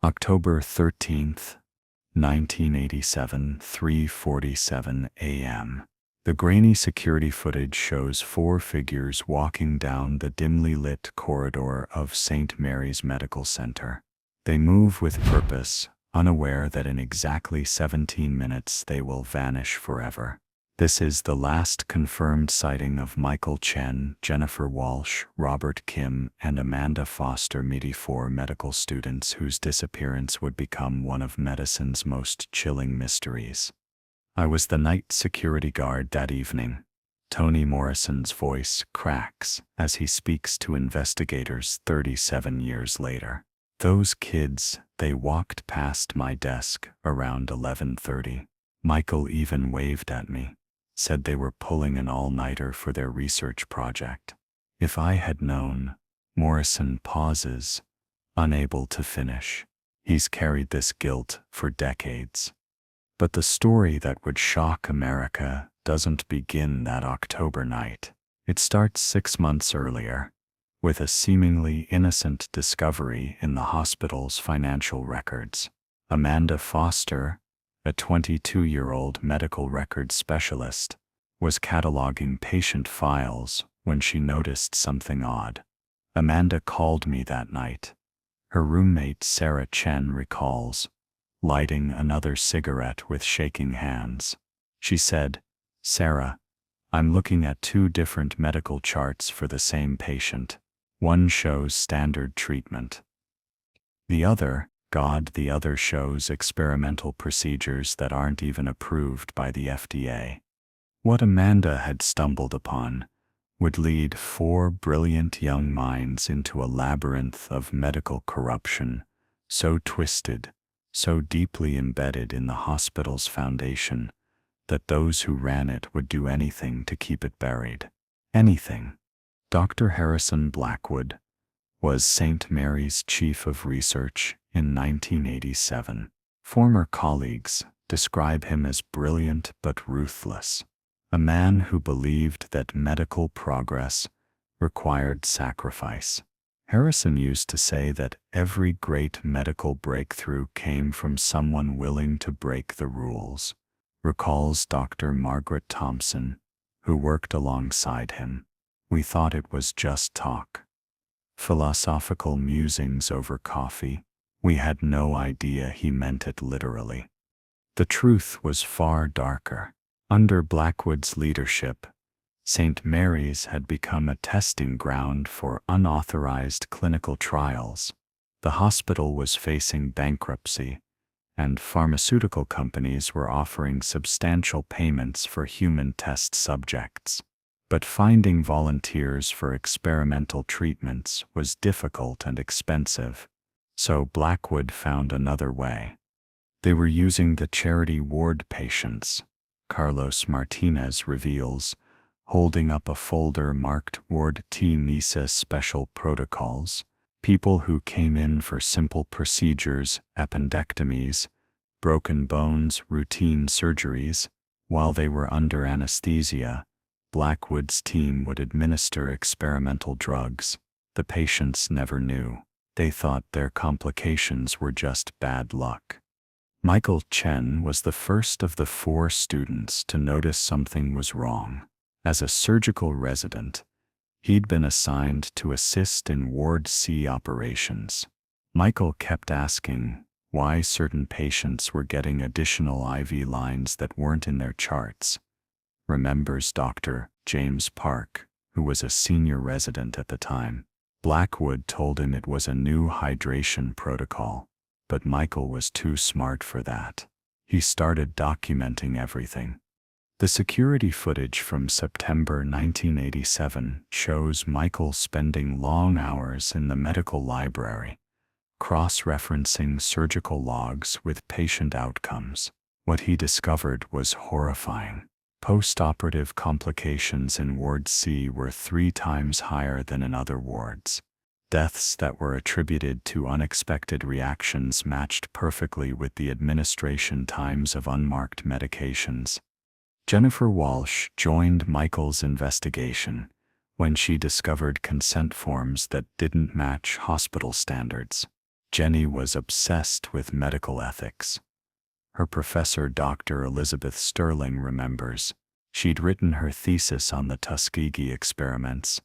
October 13th, 1987, 3:47 a.m. The grainy security footage shows four figures walking down the dimly lit corridor of St. Mary's Medical Center. They move with purpose, unaware that in exactly 17 minutes they will vanish forever. This is the last confirmed sighting of Michael Chen, Jennifer Walsh, Robert Kim, and Amanda Foster, four medical students whose disappearance would become one of medicine's most chilling mysteries. I was the night security guard that evening. Toni Morrison's voice cracks as he speaks to investigators 37 years later. Those kids, they walked past my desk around 11:30. Michael even waved at me, said they were pulling an all-nighter for their research project. If I had known. Morrison pauses, unable to finish. He's carried this guilt for decades. But the story that would shock America doesn't begin that October night. It starts 6 months earlier, with a seemingly innocent discovery in the hospital's financial records. Amanda Foster, a 22-year-old medical records specialist, was cataloging patient files when she noticed something odd. Amanda called me that night. Her roommate Sarah Chen recalls, lighting another cigarette with shaking hands. She said, "Sarah, I'm looking at 2 different medical charts for the same patient. One shows standard treatment. The other shows experimental procedures that aren't even approved by the FDA." What Amanda had stumbled upon would lead 4 brilliant young minds into a labyrinth of medical corruption, so twisted, so deeply embedded in the hospital's foundation, that those who ran it would do anything to keep it buried. Anything. Dr. Harrison Blackwood was St. Mary's chief of research in 1987. Former colleagues describe him as brilliant but ruthless, a man who believed that medical progress required sacrifice. Harrison used to say that every great medical breakthrough came from someone willing to break the rules, recalls Dr. Margaret Thompson, who worked alongside him. We thought it was just talk. Philosophical musings over coffee. We had no idea he meant it literally. The truth was far darker. Under Blackwood's leadership, St. Mary's had become a testing ground for unauthorized clinical trials. The hospital was facing bankruptcy, and pharmaceutical companies were offering substantial payments for human test subjects. But finding volunteers for experimental treatments was difficult and expensive, so Blackwood found another way. They were using the charity ward patients, Carlos Martinez reveals, holding up a folder marked Ward T NISA Special Protocols, people who came in for simple procedures, appendectomies, broken bones, routine surgeries. While they were under anesthesia, Blackwood's team would administer experimental drugs. The patients never knew. They thought their complications were just bad luck. Michael Chen was the first of the 4 students to notice something was wrong. As a surgical resident, he'd been assigned to assist in Ward C operations. Michael kept asking why certain patients were getting additional IV lines that weren't in their charts, remembers Dr. James Park, who was a senior resident at the time. Blackwood told him it was a new hydration protocol, but Michael was too smart for that. He started documenting everything. The security footage from September 1987 shows Michael spending long hours in the medical library, cross-referencing surgical logs with patient outcomes. What he discovered was horrifying. Post-operative complications in Ward C were 3 times higher than in other wards. Deaths that were attributed to unexpected reactions matched perfectly with the administration times of unmarked medications. Jennifer Walsh joined Michael's investigation when she discovered consent forms that didn't match hospital standards. Jenny was obsessed with medical ethics. Her professor, Dr. Elizabeth Sterling, remembers. She'd written her thesis on the Tuskegee experiments.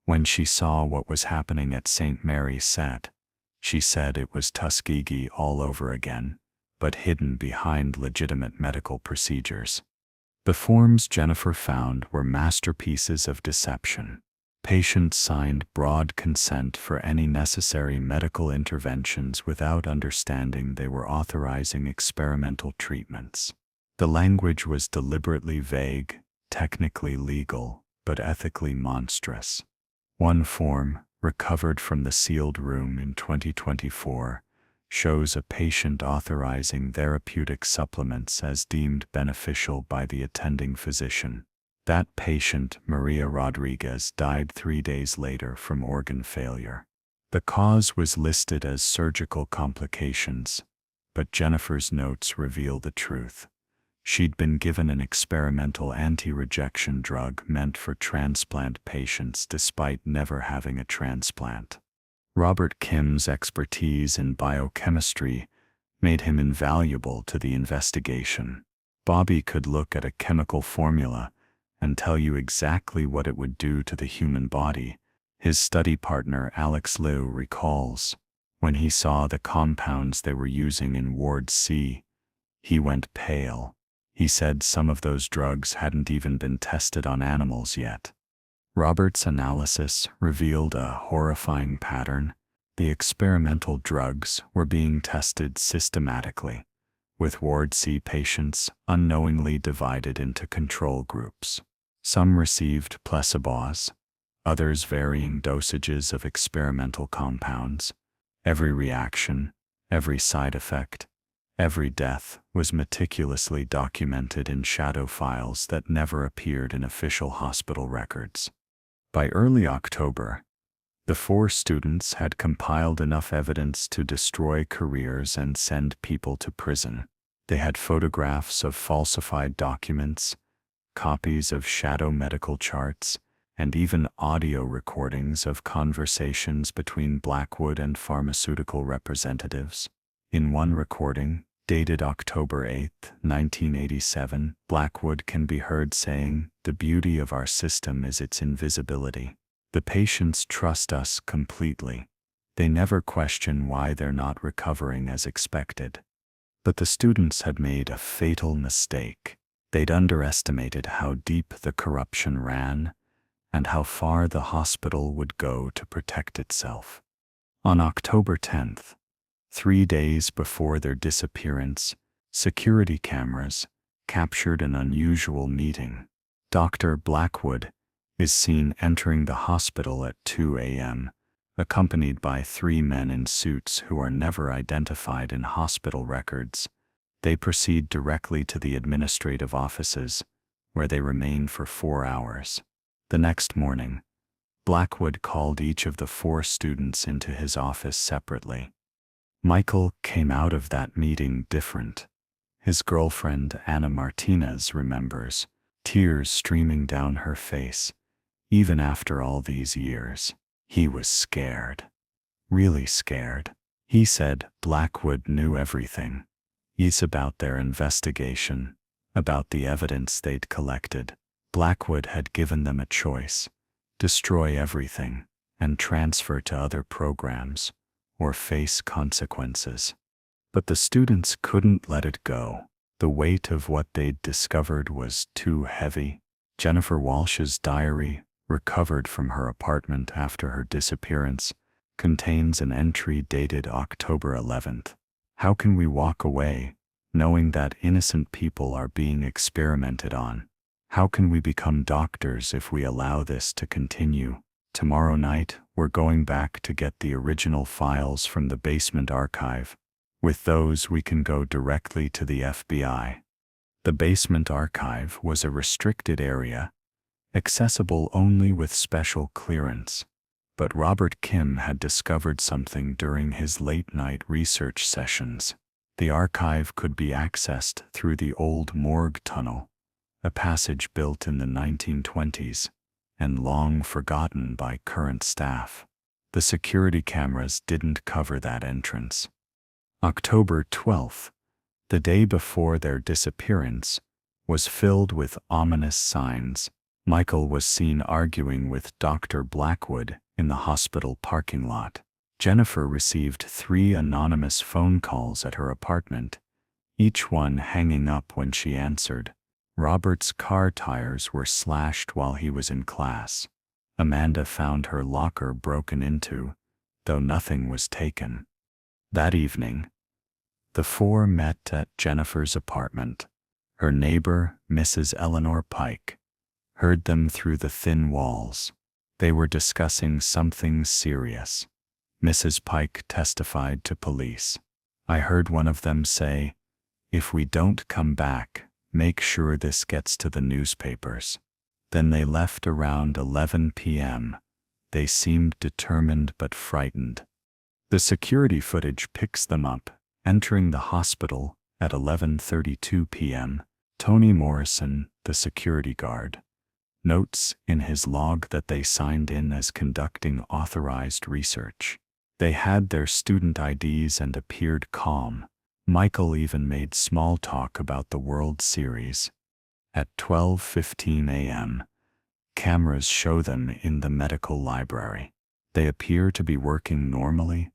When she saw what was happening at St. Mary's Set, she said it was Tuskegee all over again, but hidden behind legitimate medical procedures. The forms Jennifer found were masterpieces of deception. Patients signed broad consent for any necessary medical interventions without understanding they were authorizing experimental treatments. The language was deliberately vague, technically legal, but ethically monstrous. One form, recovered from the sealed room in 2024, shows a patient authorizing therapeutic supplements as deemed beneficial by the attending physician. That patient, Maria Rodriguez, died 3 days later from organ failure. The cause was listed as surgical complications, but Jennifer's notes reveal the truth. She'd been given an experimental anti-rejection drug meant for transplant patients despite never having a transplant. Robert Kim's expertise in biochemistry made him invaluable to the investigation. Bobby could look at a chemical formula and tell you exactly what it would do to the human body. His study partner Alex Liu recalls, when he saw the compounds they were using in Ward C, he went pale. He said some of those drugs hadn't even been tested on animals yet. Robert's analysis revealed a horrifying pattern. The experimental drugs were being tested systematically, with Ward C patients unknowingly divided into control groups. Some received placebos, others varying dosages of experimental compounds. Every reaction, every side effect, every death was meticulously documented in shadow files that never appeared in official hospital records. By early October, the 4 students had compiled enough evidence to destroy careers and send people to prison. They had photographs of falsified documents, copies of shadow medical charts, and even audio recordings of conversations between Blackwood and pharmaceutical representatives. In one recording, dated October 8, 1987, Blackwood can be heard saying, "The beauty of our system is its invisibility. The patients trust us completely. They never question why they're not recovering as expected." But the students had made a fatal mistake. They'd underestimated how deep the corruption ran and how far the hospital would go to protect itself. On October 10th, 3 days before their disappearance, security cameras captured an unusual meeting. Dr. Blackwood is seen entering the hospital at 2 a.m., accompanied by 3 men in suits who are never identified in hospital records. They proceed directly to the administrative offices, where they remain for 4 hours. The next morning, Blackwood called each of the 4 students into his office separately. Michael came out of that meeting different. His girlfriend, Anna Martinez, remembers, tears streaming down her face. Even after all these years, he was scared. Really scared. He said Blackwood knew everything. It's about their investigation, about the evidence they'd collected. Blackwood had given them a choice: destroy everything and transfer to other programs, or face consequences. But the students couldn't let it go. The weight of what they'd discovered was too heavy. Jennifer Walsh's diary, recovered from her apartment after her disappearance, contains an entry dated October 11th. How can we walk away, knowing that innocent people are being experimented on? How can we become doctors if we allow this to continue? Tomorrow night, we're going back to get the original files from the basement archive. With those, we can go directly to the FBI. The basement archive was a restricted area, accessible only with special clearance. But Robert Kim had discovered something during his late-night research sessions. The archive could be accessed through the old morgue tunnel, a passage built in the 1920s and long forgotten by current staff. The security cameras didn't cover that entrance. October 12th, the day before their disappearance, was filled with ominous signs. Michael was seen arguing with Dr. Blackwood in the hospital parking lot. Jennifer received 3 anonymous phone calls at her apartment, each one hanging up when she answered. Robert's car tires were slashed while he was in class. Amanda found her locker broken into, though nothing was taken. That evening, the 4 met at Jennifer's apartment. Her neighbor, Mrs. Eleanor Pike, heard them through the thin walls. They were discussing something serious. Mrs. Pike testified to police. "I heard one of them say, 'If we don't come back, make sure this gets to the newspapers.' Then they left around 11 p.m. They seemed determined but frightened." The security footage picks them up, entering the hospital at 11:32 p.m. Tony Morrison, the security guard, notes in his log that they signed in as conducting authorized research. They had their student IDs and appeared calm. Michael even made small talk about the World Series. At 12:15 a.m., cameras show them in the medical library. They appear to be working normally,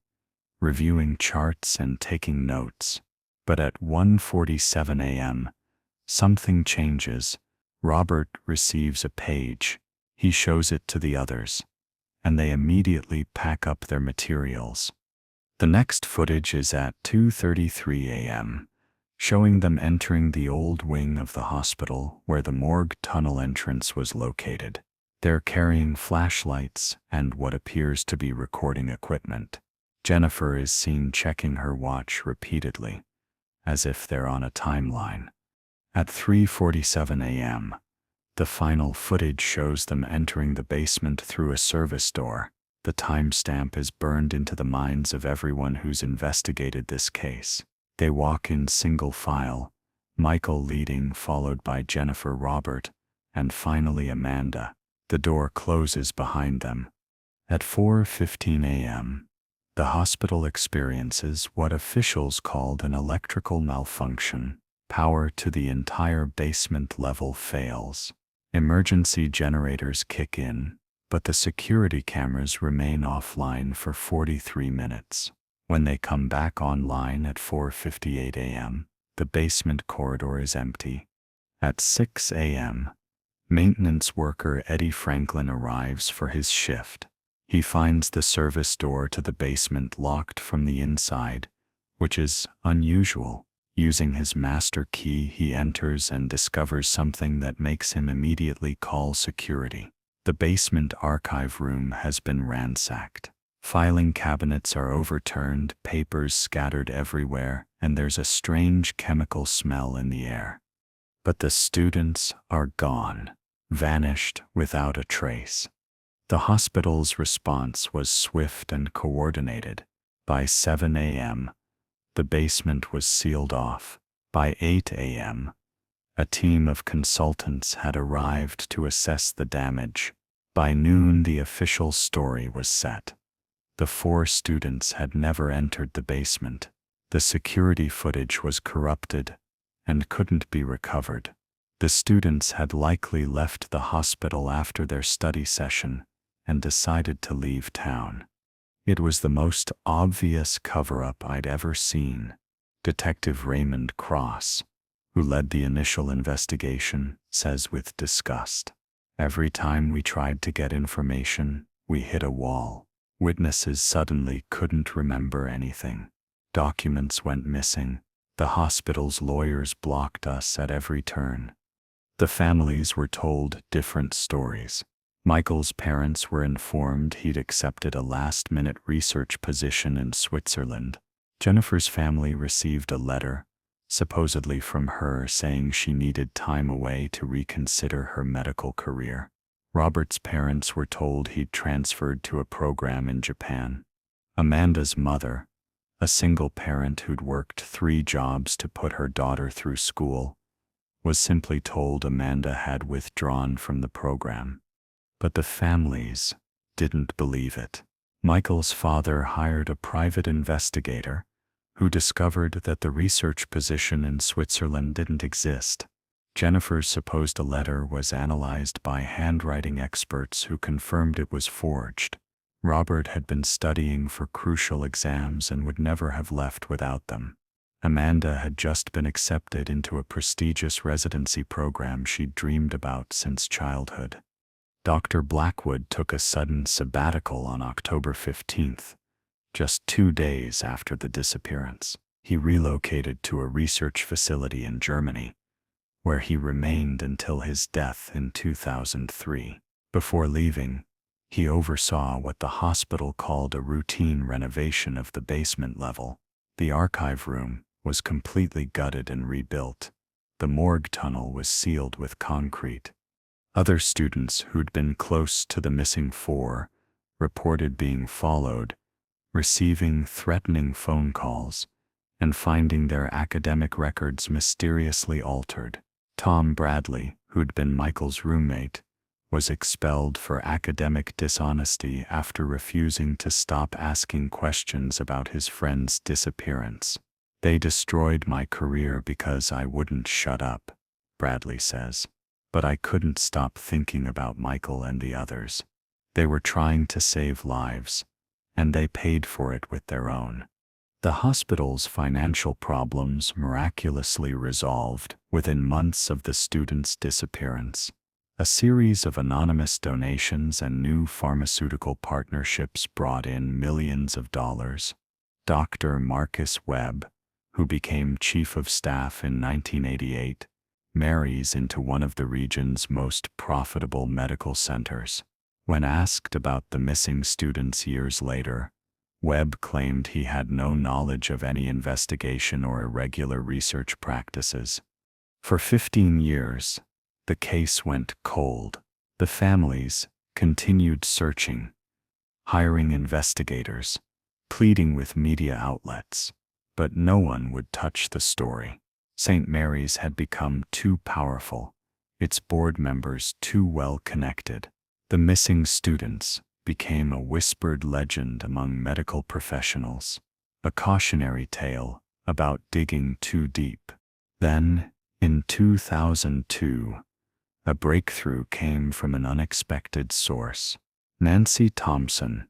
reviewing charts and taking notes. But at 1:47 a.m., something changes. Robert receives a page. He shows it to the others, and they immediately pack up their materials. The next footage is at 2:33 a.m., showing them entering the old wing of the hospital where the morgue tunnel entrance was located. They're carrying flashlights and what appears to be recording equipment. Jennifer is seen checking her watch repeatedly, as if they're on a timeline. At 3:47 a.m., the final footage shows them entering the basement through a service door. The timestamp is burned into the minds of everyone who's investigated this case. They walk in single file, Michael leading, followed by Jennifer, Robert, and finally Amanda. The door closes behind them. At 4:15 a.m., the hospital experiences what officials called an electrical malfunction. Power to the entire basement level fails. Emergency generators kick in, but the security cameras remain offline for 43 minutes. When they come back online at 4:58 a.m., the basement corridor is empty. At 6 a.m., maintenance worker Eddie Franklin arrives for his shift. He finds the service door to the basement locked from the inside, which is unusual. Using his master key, he enters and discovers something that makes him immediately call security. The basement archive room has been ransacked. Filing cabinets are overturned, papers scattered everywhere, and there's a strange chemical smell in the air. But the students are gone, vanished without a trace. The hospital's response was swift and coordinated. By 7 a.m., the basement was sealed off. By 8 a.m., a team of consultants had arrived to assess the damage. By noon, the official story was set. The 4 students had never entered the basement. The security footage was corrupted and couldn't be recovered. The students had likely left the hospital after their study session and decided to leave town. It was the most obvious cover-up I'd ever seen. Detective Raymond Cross, who led the initial investigation, says with disgust, "Every time we tried to get information, we hit a wall. Witnesses suddenly couldn't remember anything. Documents went missing. The hospital's lawyers blocked us at every turn." The families were told different stories. Michael's parents were informed he'd accepted a last-minute research position in Switzerland. Jennifer's family received a letter, supposedly from her, saying she needed time away to reconsider her medical career. Robert's parents were told he'd transferred to a program in Japan. Amanda's mother, a single parent who'd worked 3 jobs to put her daughter through school, was simply told Amanda had withdrawn from the program. But the families didn't believe it. Michael's father hired a private investigator who discovered that the research position in Switzerland didn't exist. Jennifer's supposed letter was analyzed by handwriting experts who confirmed it was forged. Robert had been studying for crucial exams and would never have left without them. Amanda had just been accepted into a prestigious residency program she'd dreamed about since childhood. Dr. Blackwood took a sudden sabbatical on October 15th, just 2 days after the disappearance. He relocated to a research facility in Germany, where he remained until his death in 2003. Before leaving, he oversaw what the hospital called a routine renovation of the basement level. The archive room was completely gutted and rebuilt. The morgue tunnel was sealed with concrete. Other students who'd been close to the missing 4 reported being followed, receiving threatening phone calls, and finding their academic records mysteriously altered. Tom Bradley, who'd been Michael's roommate, was expelled for academic dishonesty after refusing to stop asking questions about his friend's disappearance. "They destroyed my career because I wouldn't shut up," Bradley says. "But I couldn't stop thinking about Michael and the others. They were trying to save lives, and they paid for it with their own." The hospital's financial problems miraculously resolved within months of the student's disappearance. A series of anonymous donations and new pharmaceutical partnerships brought in millions of dollars. Dr. Marcus Webb, who became chief of staff in 1988, marries into one of the region's most profitable medical centers. When asked about the missing students years later, Webb claimed he had no knowledge of any investigation or irregular research practices. For 15 years, the case went cold. The families continued searching, hiring investigators, pleading with media outlets, but no one would touch the story. St. Mary's had become too powerful, its board members too well connected. The missing students became a whispered legend among medical professionals, a cautionary tale about digging too deep. Then, in 2002, a breakthrough came from an unexpected source. Nancy Thompson,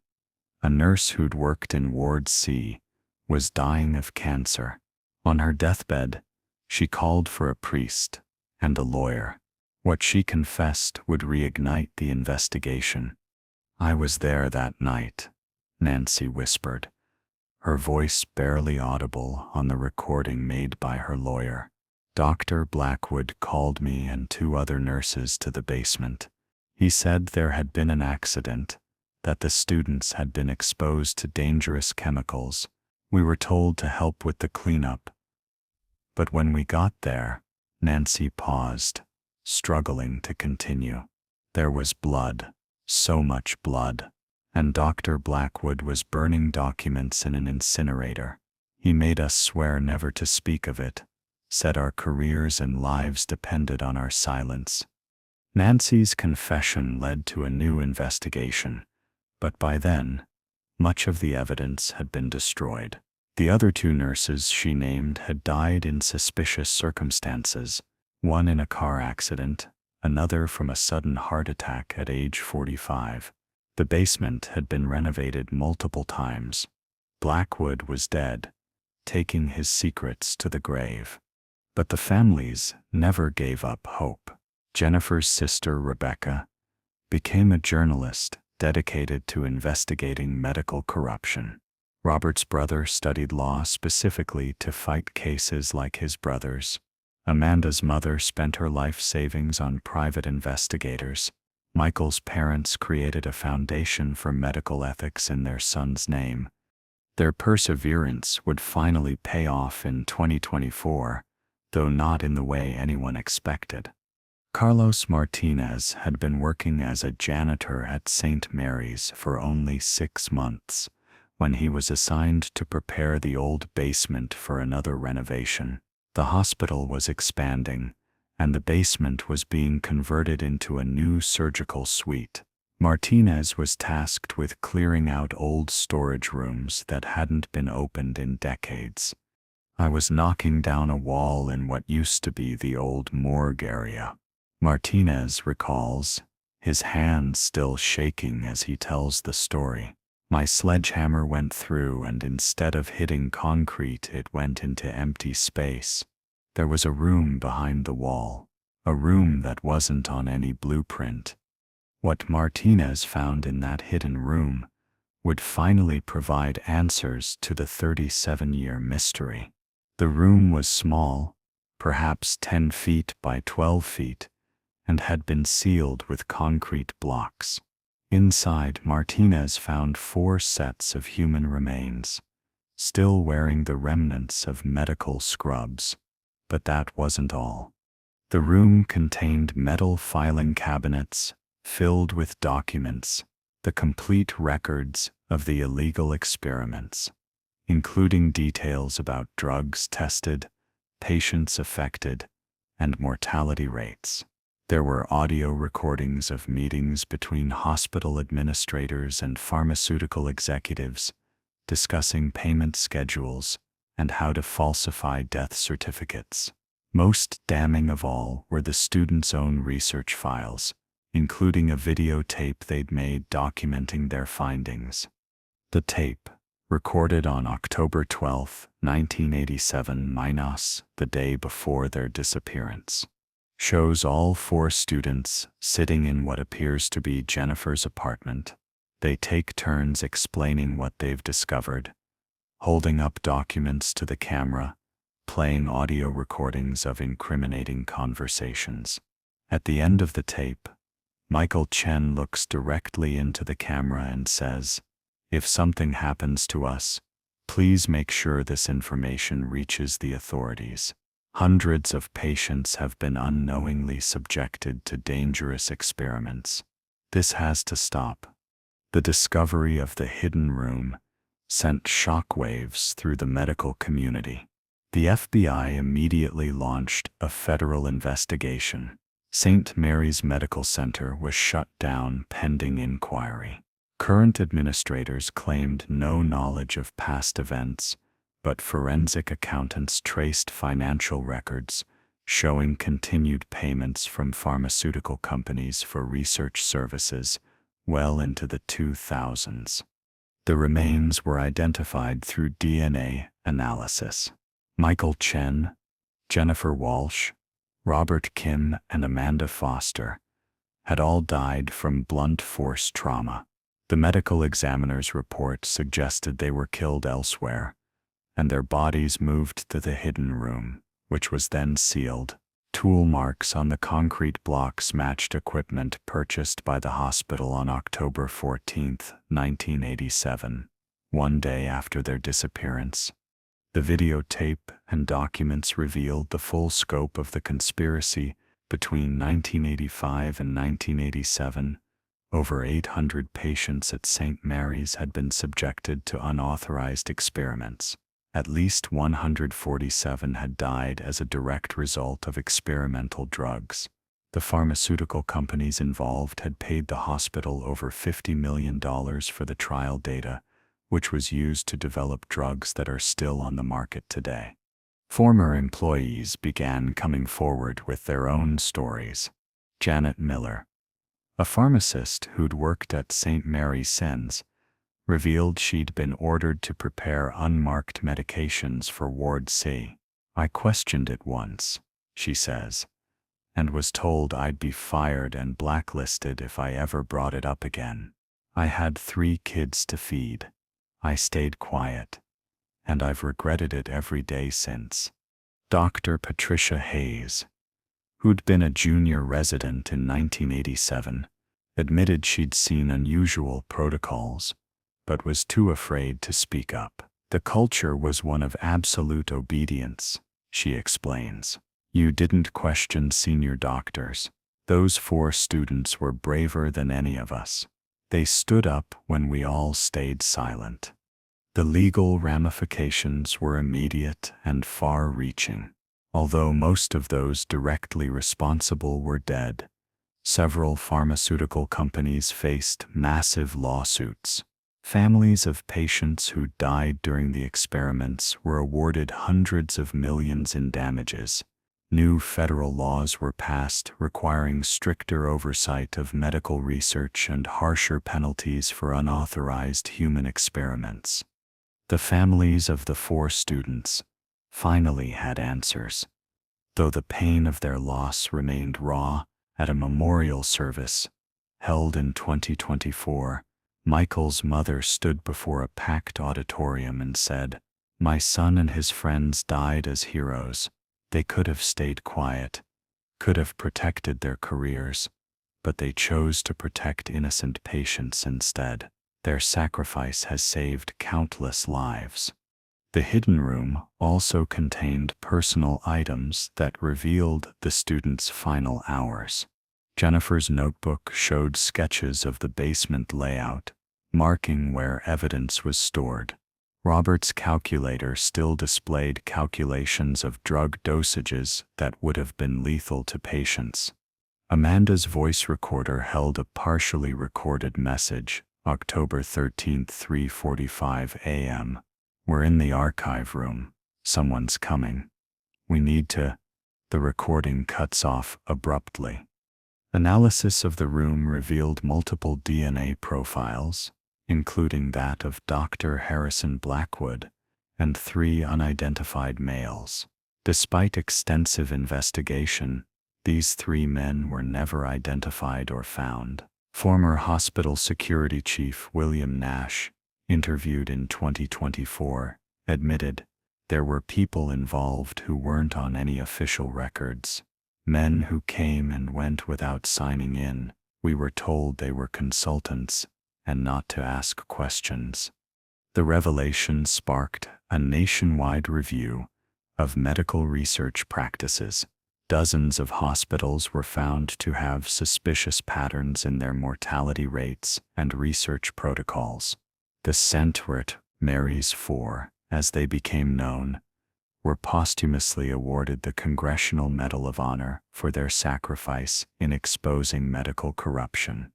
a nurse who'd worked in Ward C, was dying of cancer. On her deathbed, she called for a priest and a lawyer. What she confessed would reignite the investigation. "I was there that night," Nancy whispered, her voice barely audible on the recording made by her lawyer. "Dr. Blackwood called me and 2 other nurses to the basement. He said there had been an accident, that the students had been exposed to dangerous chemicals. We were told to help with the cleanup. But when we got there," Nancy paused, struggling to continue. "There was blood. So much blood, and Dr. Blackwood was burning documents in an incinerator. He made us swear never to speak of it, said our careers and lives depended on our silence." Nancy's confession led to a new investigation, but by then, much of the evidence had been destroyed. The other 2 nurses she named had died in suspicious circumstances, one in a car accident, another from a sudden heart attack at age 45. The basement had been renovated multiple times. Blackwood was dead, taking his secrets to the grave. But the families never gave up hope. Jennifer's sister, Rebecca, became a journalist dedicated to investigating medical corruption. Robert's brother studied law specifically to fight cases like his brother's. Amanda's mother spent her life savings on private investigators. Michael's parents created a foundation for medical ethics in their son's name. Their perseverance would finally pay off in 2024, though not in the way anyone expected. Carlos Martinez had been working as a janitor at St. Mary's for only 6 months, when he was assigned to prepare the old basement for another renovation. The hospital was expanding, and the basement was being converted into a new surgical suite. Martinez was tasked with clearing out old storage rooms that hadn't been opened in decades. I was knocking down a wall in what used to be the old morgue area. Martinez recalls, his hands still shaking as he tells the story. My sledgehammer went through, and instead of hitting concrete, it went into empty space. There was a room behind the wall, a room that wasn't on any blueprint. What Martinez found in that hidden room would finally provide answers to the 37-year mystery. The room was small, perhaps 10 feet by 12 feet, and had been sealed with concrete blocks. Inside, Martinez found 4 sets of human remains, still wearing the remnants of medical scrubs. But that wasn't all. The room contained metal filing cabinets filled with documents, the complete records of the illegal experiments, including details about drugs tested, patients affected, and mortality rates. There were audio recordings of meetings between hospital administrators and pharmaceutical executives discussing payment schedules and how to falsify death certificates. Most damning of all were the students' own research files, including a videotape they'd made documenting their findings. The tape, recorded on October 12, 1987, the day before their disappearance, shows all 4 students sitting in what appears to be Jennifer's apartment. They take turns explaining what they've discovered, holding up documents to the camera, playing audio recordings of incriminating conversations. At the end of the tape, Chen looks directly into the camera and says, "If something happens to us, please make sure this information reaches the authorities. Hundreds of patients have been unknowingly subjected to dangerous experiments. This has to stop." The discovery of the hidden room sent shockwaves through the medical community. The FBI immediately launched a federal investigation. St. Mary's Medical Center was shut down pending inquiry. Current administrators claimed no knowledge of past events, but forensic accountants traced financial records showing continued payments from pharmaceutical companies for research services well into the 2000s. The remains were identified through DNA analysis. Chen, Jennifer Walsh, Robert Kim, and Amanda Foster had all died from blunt force trauma. The medical examiner's report suggested they were killed elsewhere, and their bodies moved to the hidden room, which was then sealed. Tool marks on the concrete blocks matched equipment purchased by the hospital on October 14, 1987, one day after their disappearance. The videotape and documents revealed the full scope of the conspiracy. Between 1985 and 1987, over 800 patients at St. Mary's had been subjected to unauthorized experiments. At least 147 had died as a direct result of experimental drugs. The pharmaceutical companies involved had paid the hospital over $50 million for the trial data, which was used to develop drugs that are still on the market today. Former employees began coming forward with their own stories. Janet Miller, a pharmacist who'd worked at St. Mary's since, revealed she'd been ordered to prepare unmarked medications for Ward C. "I questioned it once," she says, "and was told I'd be fired and blacklisted if I ever brought it up again. I had 3 kids to feed. I stayed quiet, and I've regretted it every day since." Dr. Patricia Hayes, who'd been a junior resident in 1987, admitted she'd seen unusual protocols, but was too afraid to speak up. "The culture was one of absolute obedience," she explains. "You didn't question senior doctors. Those 4 students were braver than any of us. They stood up when we all stayed silent." The legal ramifications were immediate and far-reaching. Although most of those directly responsible were dead, Several pharmaceutical companies faced massive lawsuits. Families of patients who died during the experiments were awarded hundreds of millions in damages. New federal laws were passed requiring stricter oversight of medical research and harsher penalties for unauthorized human experiments. The families of the 4 students finally had answers. Though the pain of their loss remained raw, at a memorial service held in 2024, Michael's mother stood before a packed auditorium and said, "My son and his friends died as heroes. They could have stayed quiet, could have protected their careers, but they chose to protect innocent patients instead. Their sacrifice has saved countless lives." The hidden room also contained personal items that revealed the students' final hours. Jennifer's notebook showed sketches of the basement layout, marking where evidence was stored. Robert's calculator still displayed calculations of drug dosages that would have been lethal to patients. Amanda's voice recorder held a partially recorded message, October 13, 3:45 a.m. "We're in the archive room. Someone's coming. We need to..." The recording cuts off abruptly. Analysis of the room revealed multiple DNA profiles, including that of Dr. Harrison Blackwood and 3 unidentified males. Despite extensive investigation, these 3 men were never identified or found. Former hospital security chief William Nash, interviewed in 2024, admitted, "There were people involved who weren't on any official records. Men who came and went without signing in. We were told they were consultants and not to ask questions." The revelation sparked a nationwide review of medical research practices. Dozens of hospitals were found to have suspicious patterns in their mortality rates and research protocols. The St. Mary's 4, as they became known, were posthumously awarded the Congressional Medal of Honor for their sacrifice in exposing medical corruption.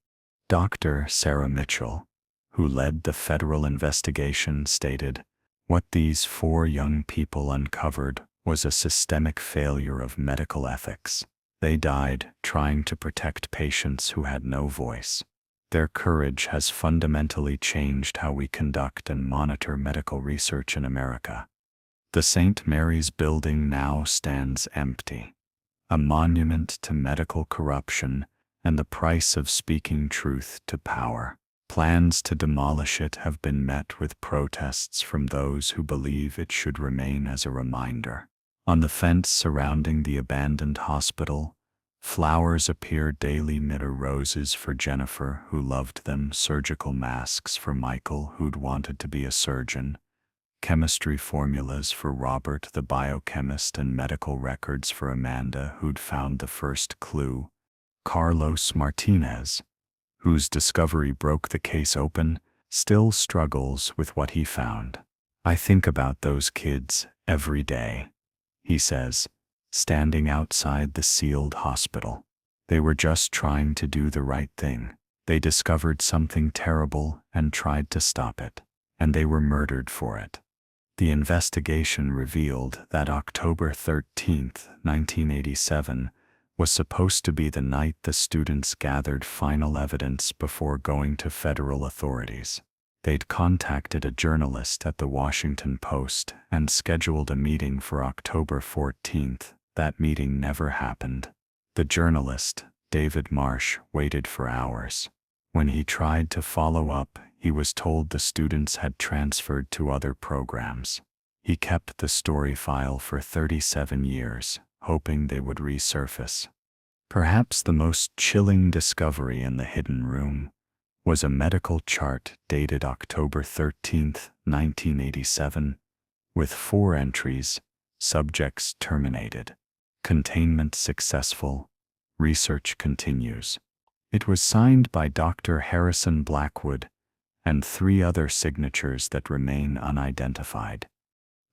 Dr. Sarah Mitchell, who led the federal investigation, stated, "What these 4 young people uncovered was a systemic failure of medical ethics. They died trying to protect patients who had no voice. Their courage has fundamentally changed how we conduct and monitor medical research in America." The St. Mary's building now stands empty, a monument to medical corruption and the price of speaking truth to power. Plans to demolish it have been met with protests from those who believe it should remain as a reminder. On the fence surrounding the abandoned hospital, flowers appear daily mid roses for Jennifer, who loved them, surgical masks for Michael, who'd wanted to be a surgeon, chemistry formulas for Robert the biochemist, and medical records for Amanda, who'd found the first clue. Carlos Martinez, whose discovery broke the case open, still struggles with what he found. "I think about those kids every day," he says, standing outside the sealed hospital. "They were just trying to do the right thing. They discovered something terrible and tried to stop it, and they were murdered for it." The investigation revealed that October 13, 1987, was supposed to be the night the students gathered final evidence before going to federal authorities. They'd contacted a journalist at the Washington Post and scheduled a meeting for October 14th. That meeting never happened. The journalist, David Marsh, waited for hours. When he tried to follow up, he was told the students had transferred to other programs. He kept the story file for 37 years, hoping they would resurface. Perhaps the most chilling discovery in the hidden room was a medical chart dated October 13, 1987, with 4 entries: subjects terminated, containment successful, research continues. It was signed by Dr. Harrison Blackwood and 3 other signatures that remain unidentified.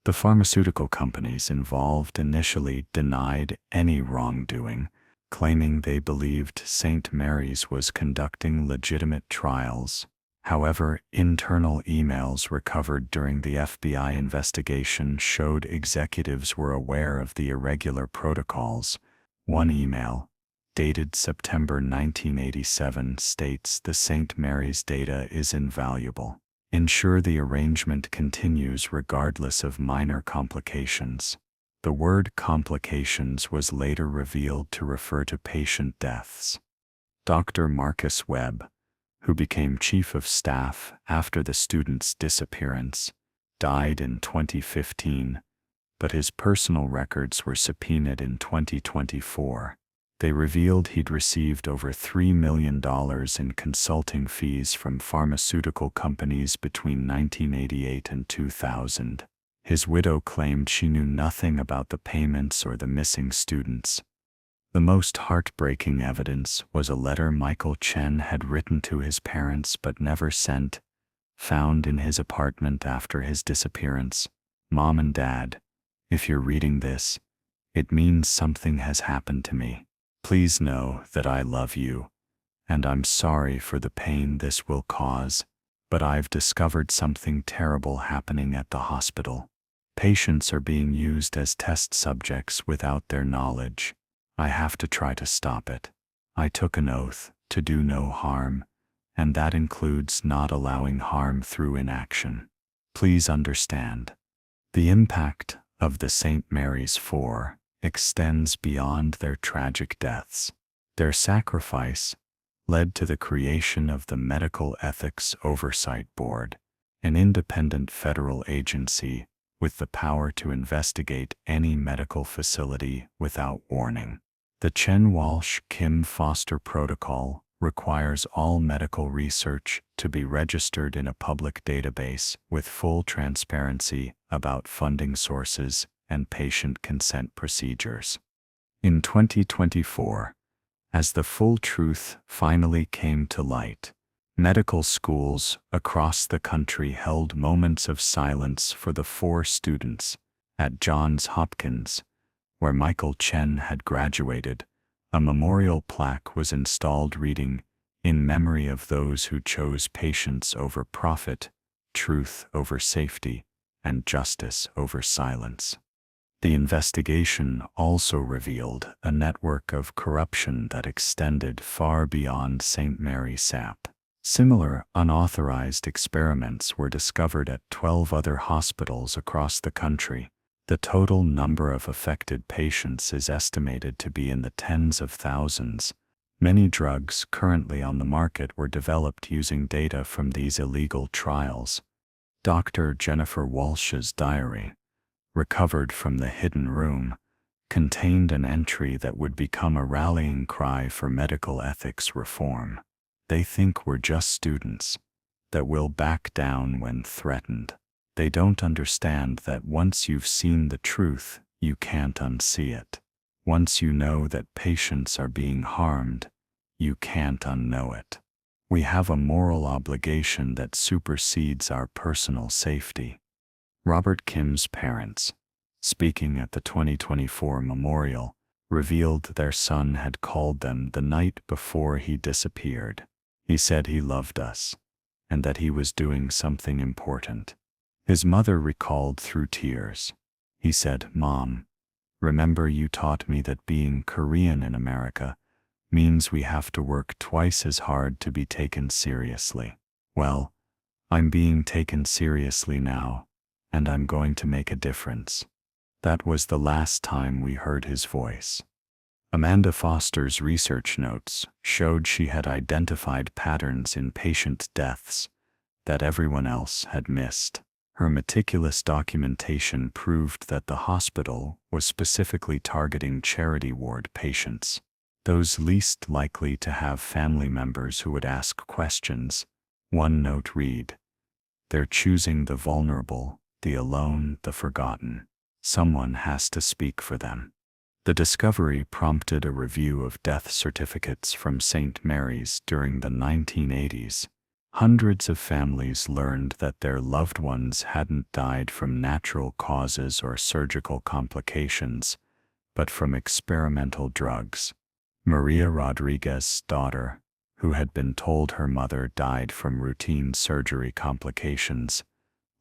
The pharmaceutical companies involved initially denied any wrongdoing, claiming they believed St. Mary's was conducting legitimate trials. However, internal emails recovered during the FBI investigation showed executives were aware of the irregular protocols. One email, dated September 1987, states the St. Mary's data is invaluable. Ensure the arrangement continues regardless of minor complications. The word complications was later revealed to refer to patient deaths. Dr. Marcus Webb, who became chief of staff after the student's disappearance, died in 2015, but his personal records were subpoenaed in 2024. They revealed he'd received over $3 million in consulting fees from pharmaceutical companies between 1988 and 2000. His widow claimed she knew nothing about the payments or the missing students. The most heartbreaking evidence was a letter Michael Chen had written to his parents but never sent, found in his apartment after his disappearance. Mom and Dad, if you're reading this, it means something has happened to me. Please know that I love you, and I'm sorry for the pain this will cause, but I've discovered something terrible happening at the hospital. Patients are being used as test subjects without their knowledge. I have to try to stop it. I took an oath to do no harm, and that includes not allowing harm through inaction. Please understand. The impact of the St. Mary's 4 extends beyond their tragic deaths. Their sacrifice led to the creation of the Medical Ethics Oversight Board, an independent federal agency with the power to investigate any medical facility without warning. The Chen Walsh Kim Foster Protocol requires all medical research to be registered in a public database with full transparency about funding sources and patient consent procedures. In 2024, as the full truth finally came to light, medical schools across the country held moments of silence for the 4 students at Johns Hopkins, where Michael Chen had graduated. A memorial plaque was installed reading, "In memory of those who chose patience over profit, truth over safety, and justice over silence." The investigation also revealed a network of corruption that extended far beyond St. Mary's SAP. Similar unauthorized experiments were discovered at 12 other hospitals across the country. The total number of affected patients is estimated to be in the tens of thousands. Many drugs currently on the market were developed using data from these illegal trials. Dr. Jennifer Walsh's diary, recovered from the hidden room, contained an entry that would become a rallying cry for medical ethics reform. They think we're just students that will back down when threatened. They don't understand that once you've seen the truth, you can't unsee it. Once you know that patients are being harmed, you can't unknow it. We have a moral obligation that supersedes our personal safety. Robert Kim's parents, speaking at the 2024 memorial, revealed their son had called them the night before he disappeared. He said he loved us, and that he was doing something important. His mother recalled through tears. He said, "Mom, remember you taught me that being Korean in America means we have to work twice as hard to be taken seriously. Well, I'm being taken seriously now, and I'm going to make a difference." That was the last time we heard his voice. Amanda Foster's research notes showed she had identified patterns in patient deaths that everyone else had missed. Her meticulous documentation proved that the hospital was specifically targeting charity ward patients, those least likely to have family members who would ask questions. One note read, "They're choosing the vulnerable, the alone, the forgotten. Someone has to speak for them." The discovery prompted a review of death certificates from St. Mary's during the 1980s. Hundreds of families learned that their loved ones hadn't died from natural causes or surgical complications, but from experimental drugs, Maria Rodriguez's daughter, who had been told her mother died from routine surgery complications,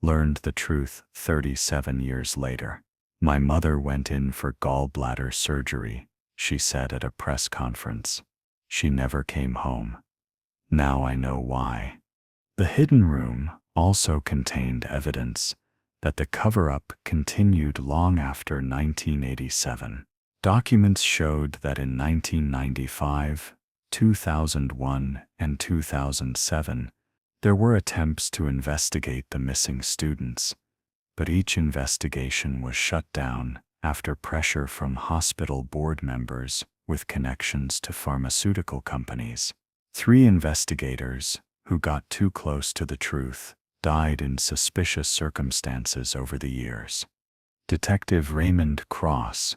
learned the truth 37 years later. "My mother went in for gallbladder surgery," she said at a press conference. "She never came home. Now I know why." The hidden room also contained evidence that the cover-up continued long after 1987. Documents showed that in 1995, 2001, and 2007, there were attempts to investigate the missing students, but each investigation was shut down after pressure from hospital board members with connections to pharmaceutical companies. 3 investigators, who got too close to the truth, died in suspicious circumstances over the years. Detective Raymond Cross,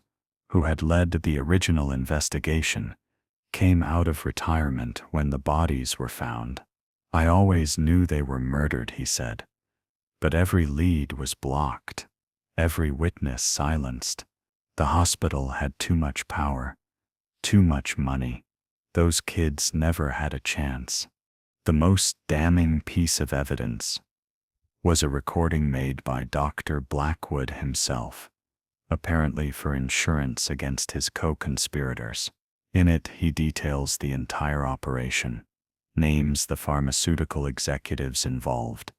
who had led the original investigation, came out of retirement when the bodies were found. "I always knew they were murdered," he said. "But every lead was blocked, every witness silenced. The hospital had too much power, too much money. Those kids never had a chance." The most damning piece of evidence was a recording made by Dr. Blackwood himself, apparently for insurance against his co-conspirators. In it, he details the entire operation, names the pharmaceutical executives involved,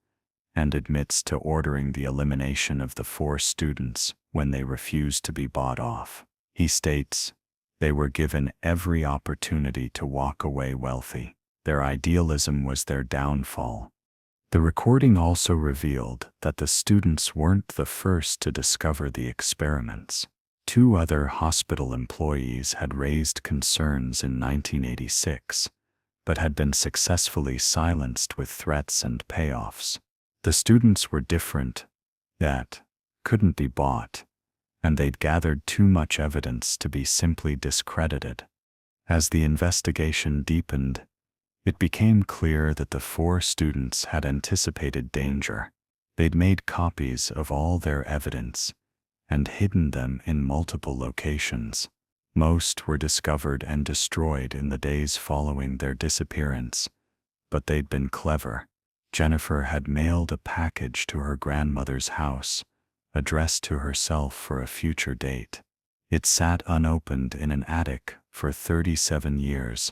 and admits to ordering the elimination of the 4 students when they refused to be bought off. He states, "They were given every opportunity to walk away wealthy. Their idealism was their downfall." The recording also revealed that the students weren't the first to discover the experiments. 2 other hospital employees had raised concerns in 1986, but had been successfully silenced with threats and payoffs. The students were different, that couldn't be bought, and they'd gathered too much evidence to be simply discredited. As the investigation deepened, it became clear that the 4 students had anticipated danger. They'd made copies of all their evidence and hidden them in multiple locations. Most were discovered and destroyed in the days following their disappearance, but they'd been clever. Jennifer had mailed a package to her grandmother's house, addressed to herself for a future date. It sat unopened in an attic for 37 years,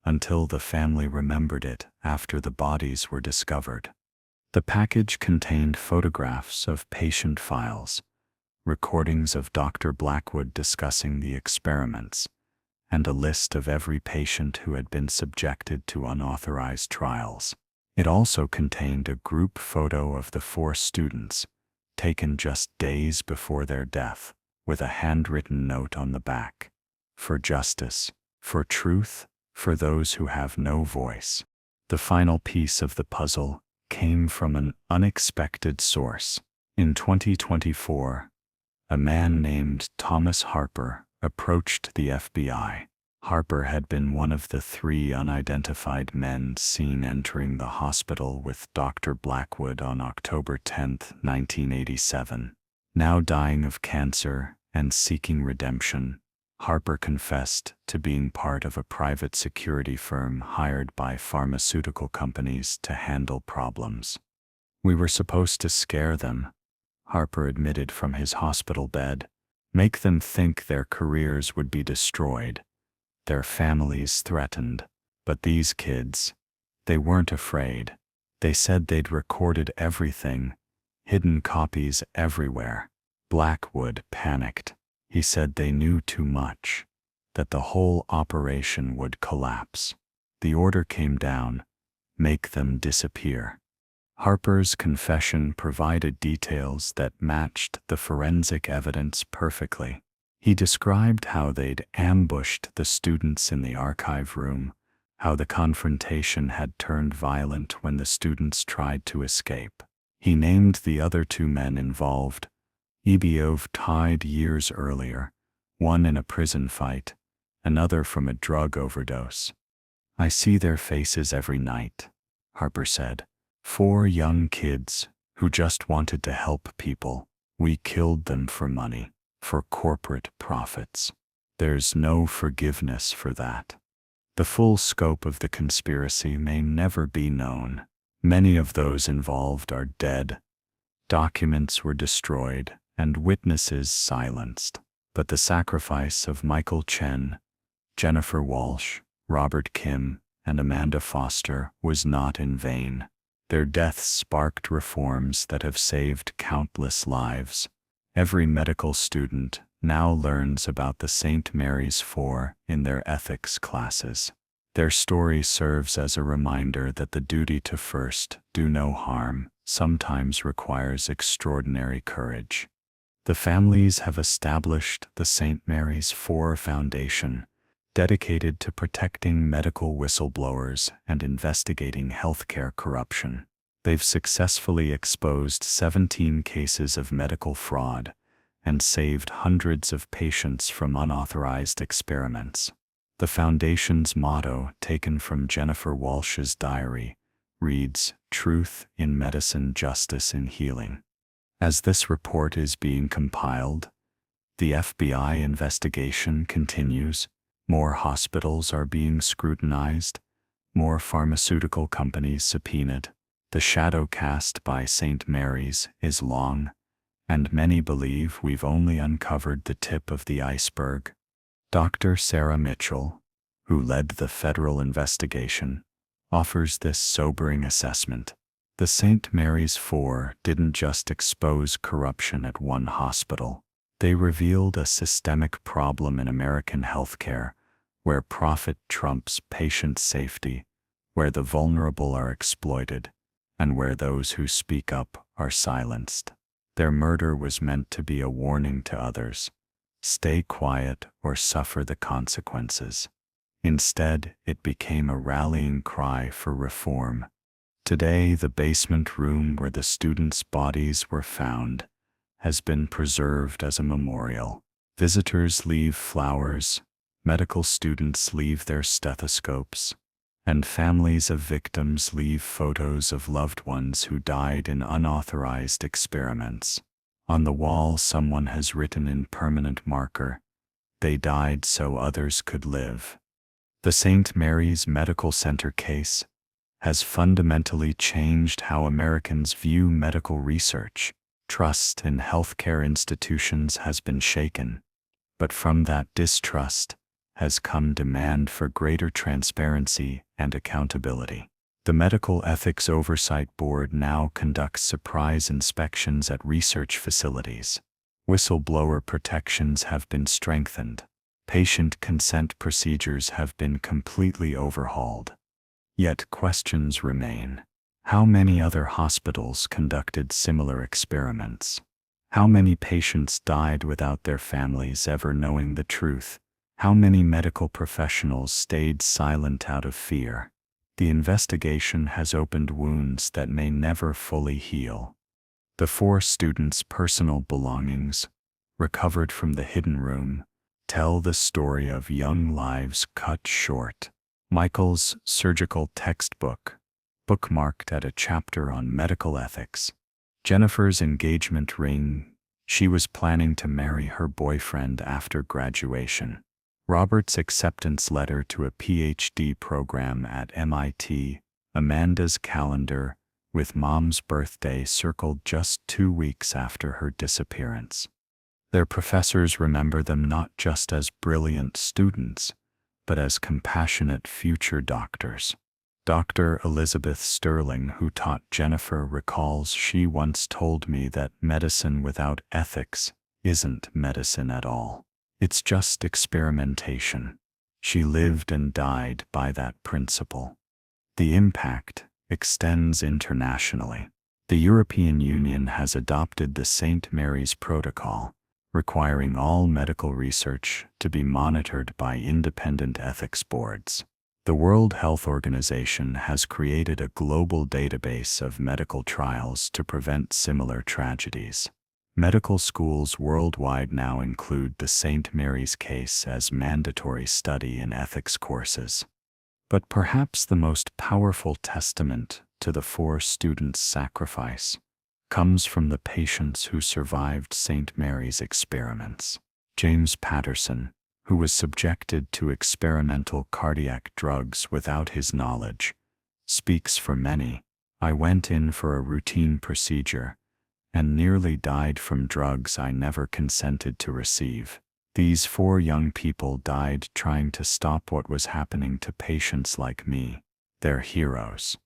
until the family remembered it after the bodies were discovered. The package contained photographs of patient files, recordings of Dr. Blackwood discussing the experiments, and a list of every patient who had been subjected to unauthorized trials. It also contained a group photo of the 4 students, taken just days before their death, with a handwritten note on the back: "For justice, for truth, for those who have no voice." The final piece of the puzzle came from an unexpected source. In 2024, a man named Thomas Harper approached the FBI. Harper had been one of the 3 unidentified men seen entering the hospital with Dr. Blackwood on October 10, 1987. Now dying of cancer and seeking redemption, Harper confessed to being part of a private security firm hired by pharmaceutical companies to handle problems. "We were supposed to scare them," Harper admitted from his hospital bed, "make them think their careers would be destroyed, their families threatened. But these kids, they weren't afraid. They said they'd recorded everything, hidden copies everywhere." Blackwood panicked. He said they knew too much, that the whole operation would collapse. The order came down: make them disappear. Harper's confession provided details that matched the forensic evidence perfectly. He described how they'd ambushed the students in the archive room, how the confrontation had turned violent when the students tried to escape. He named the other 2 men involved. Ebiov died years earlier, one in a prison fight, another from a drug overdose. "I see their faces every night," Harper said. 4 young kids who just wanted to help people. We killed them for money, for corporate profits. There's no forgiveness for that. The full scope of the conspiracy may never be known. Many of those involved are dead. Documents were destroyed and witnesses silenced. But the sacrifice of Michael Chen, Jennifer Walsh, Robert Kim, and Amanda Foster was not in vain. Their deaths sparked reforms that have saved countless lives. Every medical student now learns about the St. Mary's Four in their ethics classes. Their story serves as a reminder that the duty to first do no harm sometimes requires extraordinary courage. The families have established the St. Mary's Four Foundation, dedicated to protecting medical whistleblowers and investigating healthcare corruption. They've successfully exposed 17 cases of medical fraud and saved hundreds of patients from unauthorized experiments. The foundation's motto, taken from Jennifer Walsh's diary, reads, "Truth in medicine, justice in healing." As this report is being compiled, the FBI investigation continues. More hospitals are being scrutinized, more pharmaceutical companies subpoenaed. The shadow cast by St. Mary's is long, and many believe we've only uncovered the tip of the iceberg. Dr. Sarah Mitchell, who led the federal investigation, offers this sobering assessment. The St. Mary's Four didn't just expose corruption at one hospital. They revealed a systemic problem in American healthcare, where profit trumps patient safety, where the vulnerable are exploited, and where those who speak up are silenced. Their murder was meant to be a warning to others. Stay quiet or suffer the consequences. Instead, it became a rallying cry for reform. Today, the basement room where the students' bodies were found has been preserved as a memorial. Visitors leave flowers, medical students leave their stethoscopes, and families of victims leave photos of loved ones who died in unauthorized experiments. On the wall, someone has written in permanent marker, "They died so others could live." The St. Mary's Medical Center case has fundamentally changed how Americans view medical research. Trust in healthcare institutions has been shaken, but from that distrust has come demand for greater transparency and accountability. The Medical Ethics Oversight Board now conducts surprise inspections at research facilities. Whistleblower protections have been strengthened. Patient consent procedures have been completely overhauled. Yet questions remain. How many other hospitals conducted similar experiments? How many patients died without their families ever knowing the truth? How many medical professionals stayed silent out of fear? The investigation has opened wounds that may never fully heal. The 4 students' personal belongings, recovered from the hidden room, tell the story of young lives cut short. Michael's surgical textbook, bookmarked at a chapter on medical ethics. Jennifer's engagement ring, she was planning to marry her boyfriend after graduation. Robert's acceptance letter to a PhD program at MIT, Amanda's calendar, with Mom's birthday circled just 2 weeks after her disappearance. Their professors remember them not just as brilliant students, but as compassionate future doctors. Dr. Elizabeth Sterling, who taught Jennifer, recalls she once told me that medicine without ethics isn't medicine at all. It's just experimentation. She lived and died by that principle. The impact extends internationally. The European Union has adopted the St. Mary's Protocol, requiring all medical research to be monitored by independent ethics boards. The World Health Organization has created a global database of medical trials to prevent similar tragedies. Medical schools worldwide now include the St. Mary's case as mandatory study in ethics courses. But perhaps the most powerful testament to the 4 students' sacrifice comes from the patients who survived St. Mary's experiments. James Patterson, who was subjected to experimental cardiac drugs without his knowledge, speaks for many. I went in for a routine procedure and nearly died from drugs I never consented to receive. These 4 young people died trying to stop what was happening to patients like me. They're heroes.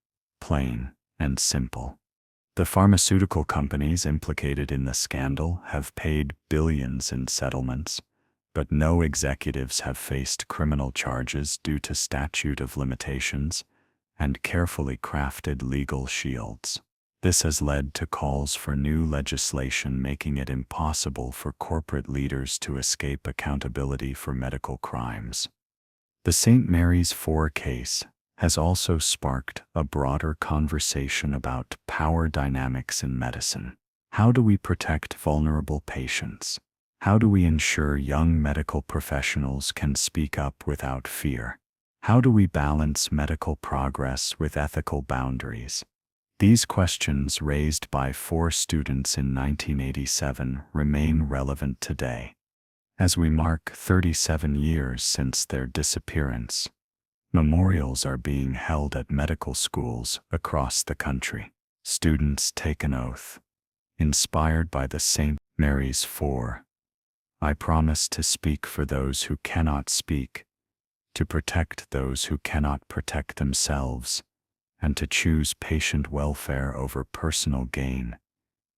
Plain and simple. The pharmaceutical companies implicated in the scandal have paid billions in settlements, but no executives have faced criminal charges due to statute of limitations and carefully crafted legal shields. This has led to calls for new legislation making it impossible for corporate leaders to escape accountability for medical crimes. The St. Mary's 4 case has also sparked a broader conversation about power dynamics in medicine. How do we protect vulnerable patients? How do we ensure young medical professionals can speak up without fear? How do we balance medical progress with ethical boundaries? These questions raised by 4 students in 1987 remain relevant today. As we mark 37 years since their disappearance, memorials are being held at medical schools across the country. Students take an oath. Inspired by the St. Mary's 4, I promise to speak for those who cannot speak, to protect those who cannot protect themselves, and to choose patient welfare over personal gain,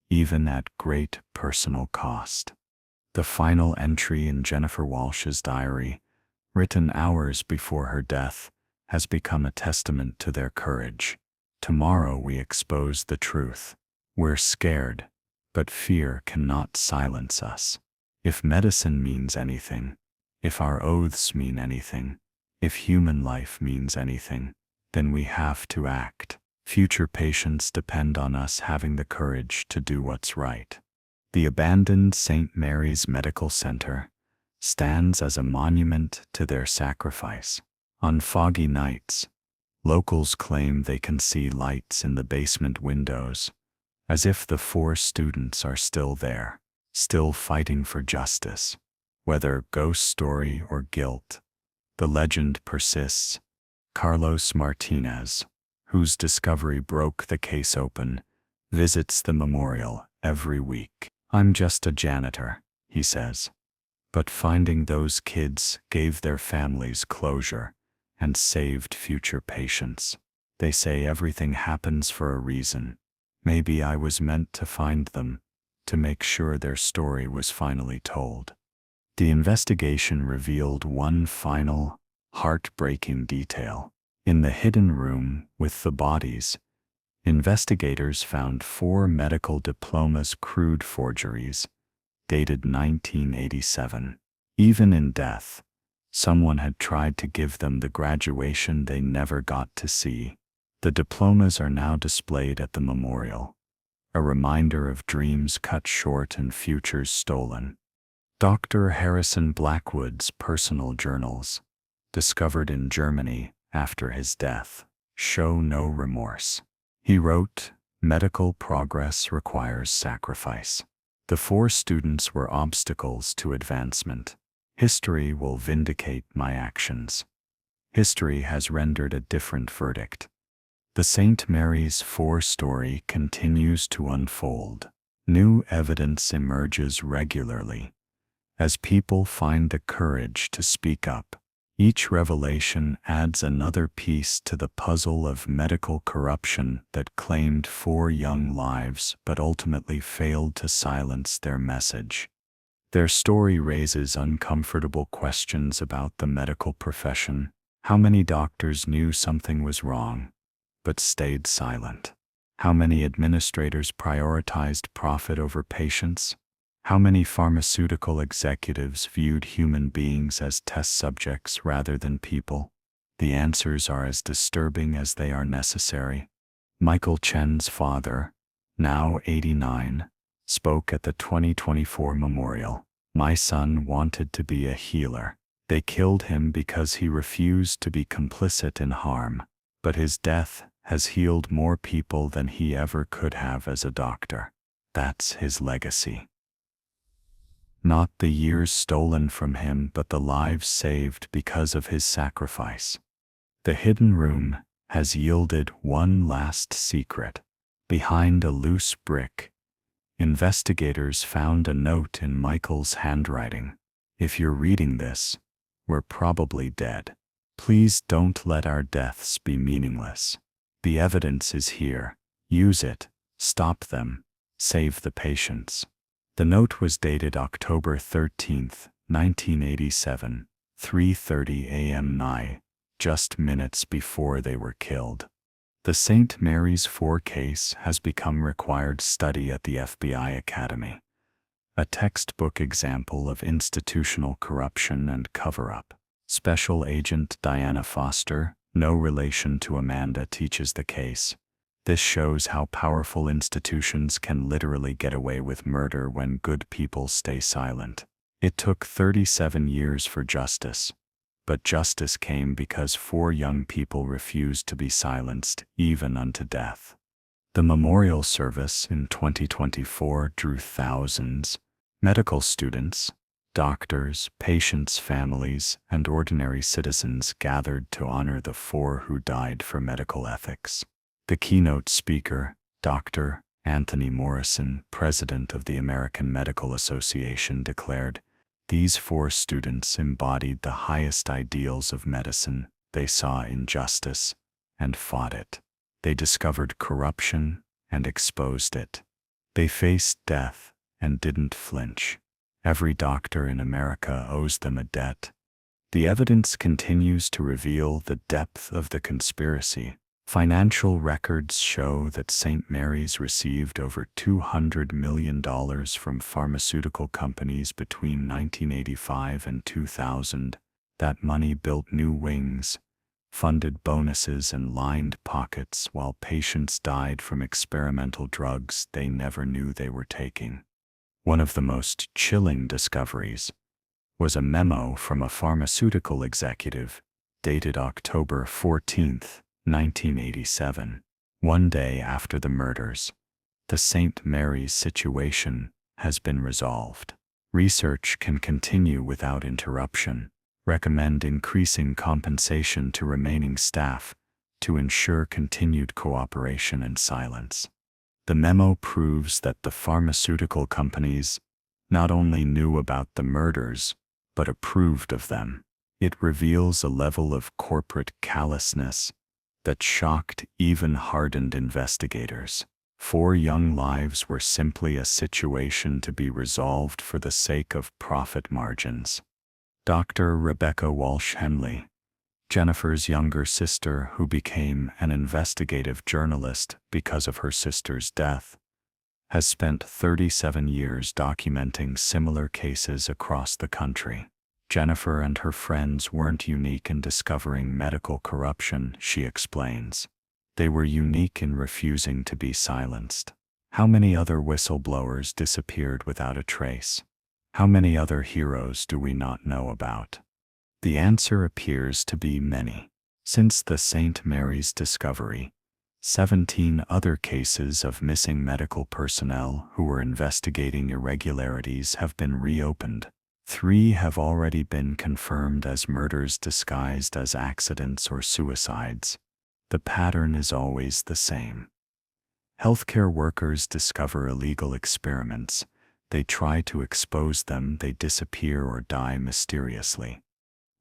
even at great personal cost. The final entry in Jennifer Walsh's diary, written hours before her death, has become a testament to their courage. Tomorrow we expose the truth. We're scared, but fear cannot silence us. If medicine means anything, if our oaths mean anything, if human life means anything, then we have to act. Future patients depend on us having the courage to do what's right. The abandoned St. Mary's Medical Center stands as a monument to their sacrifice. On foggy nights, locals claim they can see lights in the basement windows, as if the 4 students are still there, still fighting for justice. Whether ghost story or guilt, the legend persists. Carlos Martinez, whose discovery broke the case open, visits the memorial every week. "I'm just a janitor," he says. But finding those kids gave their families closure and saved future patients. They say everything happens for a reason. Maybe I was meant to find them, to make sure their story was finally told. The investigation revealed one final, heartbreaking detail. In the hidden room with the bodies, investigators found 4 medical diplomas, crude forgeries, dated 1987. Even in death, someone had tried to give them the graduation they never got to see. The diplomas are now displayed at the memorial, a reminder of dreams cut short and futures stolen. Dr. Harrison Blackwood's personal journals, discovered in Germany after his death, show no remorse. He wrote, "Medical progress requires sacrifice. The 4 students were obstacles to advancement. History will vindicate my actions." History has rendered a different verdict. The St. Mary's 4 story continues to unfold. New evidence emerges regularly as people find the courage to speak up. Each revelation adds another piece to the puzzle of medical corruption that claimed 4 young lives but ultimately failed to silence their message. Their story raises uncomfortable questions about the medical profession. How many doctors knew something was wrong but stayed silent? How many administrators prioritized profit over patients? How many pharmaceutical executives viewed human beings as test subjects rather than people? The answers are as disturbing as they are necessary. Michael Chen's father, now 89, spoke at the 2024 memorial. "My son wanted to be a healer. They killed him because he refused to be complicit in harm, but his death has healed more people than he ever could have as a doctor. That's his legacy." Not the years stolen from him, but the lives saved because of his sacrifice. The hidden room has yielded one last secret. Behind a loose brick, investigators found a note in Michael's handwriting. If you're reading this, we're probably dead. Please don't let our deaths be meaningless. The evidence is here. Use it. Stop them. Save the patients. The note was dated October 13th, 1987, 3:30 a.m. just minutes before they were killed. The St. Mary's 4 case has become required study at the FBI Academy, a textbook example of institutional corruption and cover-up. Special Agent Diana Foster, no relation to Amanda, teaches the case. This shows how powerful institutions can literally get away with murder when good people stay silent. It took 37 years for justice, but justice came because 4 young people refused to be silenced, even unto death. The memorial service in 2024 drew thousands: medical students, doctors, patients' families, and ordinary citizens gathered to honor the 4 who died for medical ethics. The keynote speaker, Dr. Anthony Morrison, president of the American Medical Association, declared, "These 4 students embodied the highest ideals of medicine. They saw injustice and fought it. They discovered corruption and exposed it. They faced death and didn't flinch. Every doctor in America owes them a debt." The evidence continues to reveal the depth of the conspiracy. Financial records show that St. Mary's received over $200 million from pharmaceutical companies between 1985 and 2000. That money built new wings, funded bonuses, and lined pockets while patients died from experimental drugs they never knew they were taking. One of the most chilling discoveries was a memo from a pharmaceutical executive dated October 14th, 1987, one day after the murders. The St. Mary's situation has been resolved. Research can continue without interruption. Recommend increasing compensation to remaining staff to ensure continued cooperation and silence. The memo proves that the pharmaceutical companies not only knew about the murders, but approved of them. It reveals a level of corporate callousness that shocked even hardened investigators. 4 young lives were simply a situation to be resolved for the sake of profit margins. Dr. Rebecca Walsh Henley, Jennifer's younger sister who became an investigative journalist because of her sister's death, has spent 37 years documenting similar cases across the country. Jennifer and her friends weren't unique in discovering medical corruption, she explains. They were unique in refusing to be silenced. How many other whistleblowers disappeared without a trace? How many other heroes do we not know about? The answer appears to be many. Since the St. Mary's discovery, 17 other cases of missing medical personnel who were investigating irregularities have been reopened. 3 have already been confirmed as murders disguised as accidents or suicides. The pattern is always the same. Healthcare workers discover illegal experiments. They try to expose them, they disappear or die mysteriously.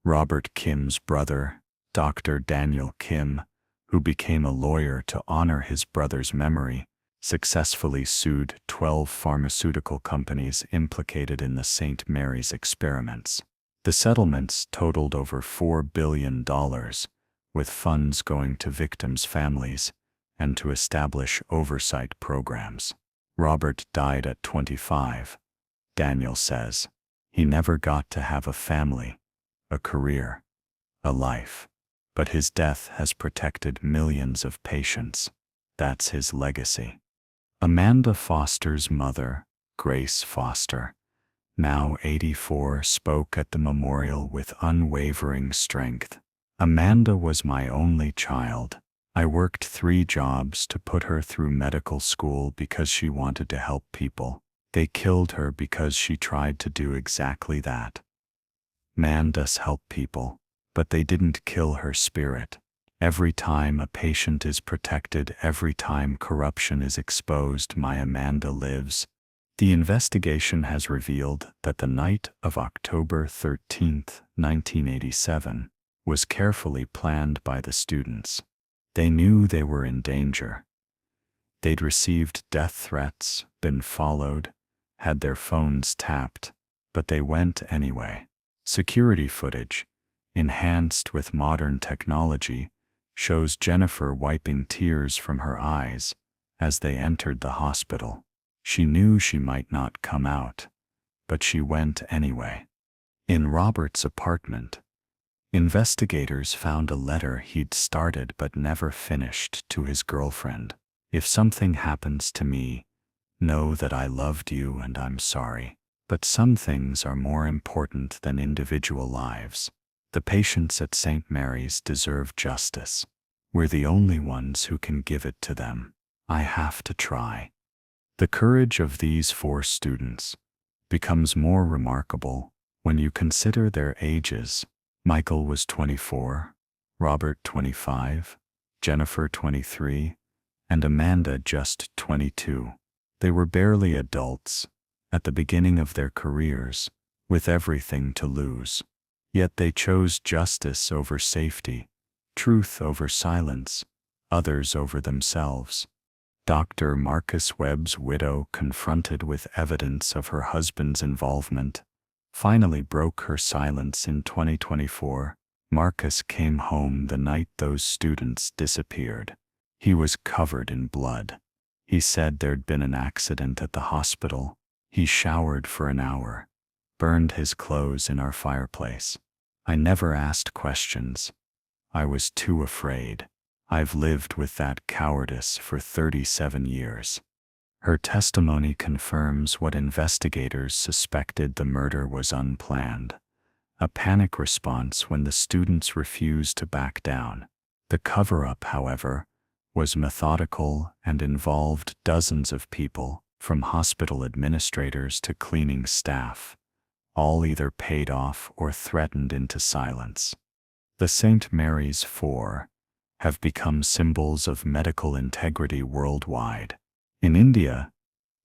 Robert Kim's brother, Dr. Daniel Kim, who became a lawyer to honor his brother's memory, successfully sued 12 pharmaceutical companies implicated in the St. Mary's experiments. The settlements totaled over $4 billion, with funds going to victims' families and to establish oversight programs. Robert died at 25. Daniel says he never got to have a family, a career, a life. But his death has protected millions of patients. That's his legacy. Amanda Foster's mother, Grace Foster, now 84, spoke at the memorial with unwavering strength. "Amanda was my only child. I worked 3 jobs to put her through medical school because she wanted to help people. They killed her because she tried to do exactly that. Man does help people, but they didn't kill her spirit. Every time a patient is protected, every time corruption is exposed, my Amanda lives. The investigation has revealed that the night of October 13th, 1987, was carefully planned by the students. They knew they were in danger. They'd received death threats, been followed, had their phones tapped, but they went anyway. Security footage, enhanced with modern technology, shows Jennifer wiping tears from her eyes as they entered the hospital. She knew she might not come out, but she went anyway. In Robert's apartment, investigators found a letter he'd started but never finished to his girlfriend. If something happens to me, know that I loved you and I'm sorry. But some things are more important than individual lives. The patients at St. Mary's deserve justice. We're the only ones who can give it to them. I have to try. The courage of these 4 students becomes more remarkable when you consider their ages. Michael was 24, Robert 25, Jennifer 23, and Amanda just 22. They were barely adults at the beginning of their careers, with everything to lose. Yet they chose justice over safety, truth over silence, others over themselves. Dr. Marcus Webb's widow, confronted with evidence of her husband's involvement, finally broke her silence in 2024. Marcus came home the night those students disappeared. He was covered in blood. He said there'd been an accident at the hospital. He showered for an hour, burned his clothes in our fireplace. I never asked questions. I was too afraid. I've lived with that cowardice for 37 years. Her testimony confirms what investigators suspected: the murder was unplanned, a panic response when the students refused to back down. The cover-up, however, was methodical and involved dozens of people, from hospital administrators to cleaning staff, all either paid off or threatened into silence. The St. Mary's 4 have become symbols of medical integrity worldwide. In India,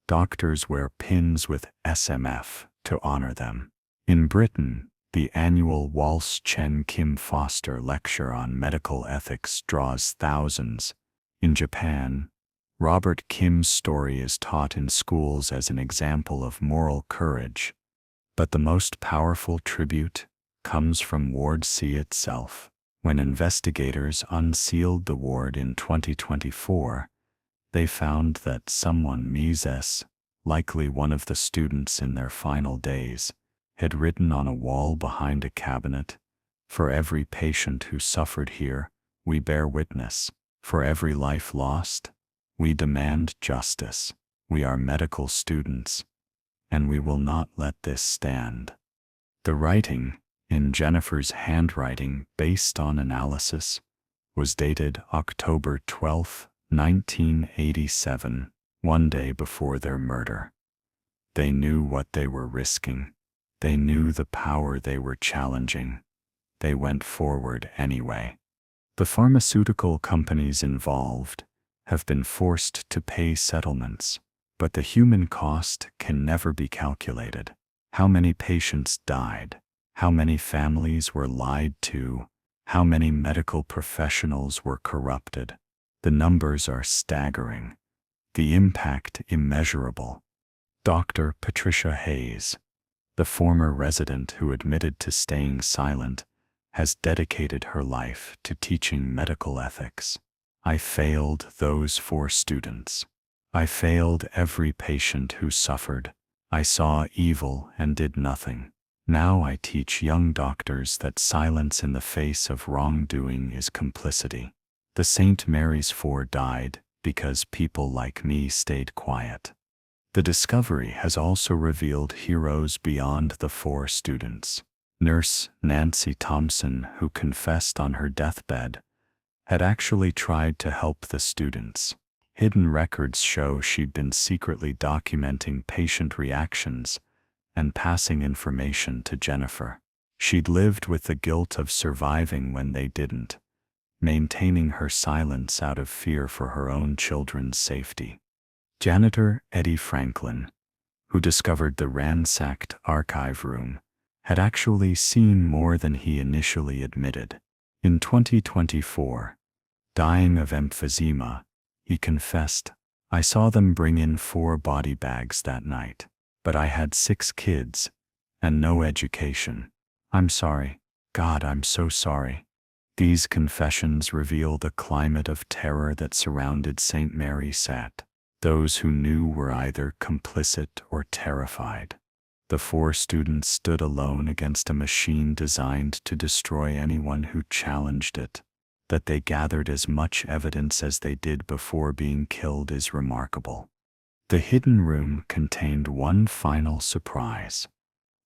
doctors wear pins with SMF to honor them. In Britain, the annual Walsh Chen Kim Foster Lecture on Medical Ethics draws thousands. In Japan, Robert Kim's story is taught in schools as an example of moral courage. But the most powerful tribute comes from Ward C itself. When investigators unsealed the ward in 2024, they found that someone, Mises, likely one of the students in their final days, had written on a wall behind a cabinet, "For every patient who suffered here, we bear witness. For every life lost, we demand justice. We are medical students, and we will not let this stand." The writing, in Jennifer's handwriting based on analysis, was dated October 12, 1987, one day before their murder. They knew what they were risking. They knew the power they were challenging. They went forward anyway. The pharmaceutical companies involved have been forced to pay settlements, but the human cost can never be calculated. How many patients died? How many families were lied to? How many medical professionals were corrupted? The numbers are staggering. The impact immeasurable. Dr. Patricia Hayes, the former resident who admitted to staying silent, has dedicated her life to teaching medical ethics. I failed those 4 students. I failed every patient who suffered. I saw evil and did nothing. Now I teach young doctors that silence in the face of wrongdoing is complicity. The St. Mary's 4 died because people like me stayed quiet. The discovery has also revealed heroes beyond the 4 students. Nurse Nancy Thompson, who confessed on her deathbed, had actually tried to help the students. Hidden records show she'd been secretly documenting patient reactions and passing information to Jennifer. She'd lived with the guilt of surviving when they didn't, maintaining her silence out of fear for her own children's safety. Janitor Eddie Franklin, who discovered the ransacked archive room, had actually seen more than he initially admitted. In 2024, dying of emphysema, he confessed, "I saw them bring in 4 body bags that night, but I had 6 kids and no education. I'm sorry. God, I'm so sorry." These confessions reveal the climate of terror that surrounded St. Mary Sat. Those who knew were either complicit or terrified. The 4 students stood alone against a machine designed to destroy anyone who challenged it. That they gathered as much evidence as they did before being killed is remarkable. The hidden room contained one final surprise.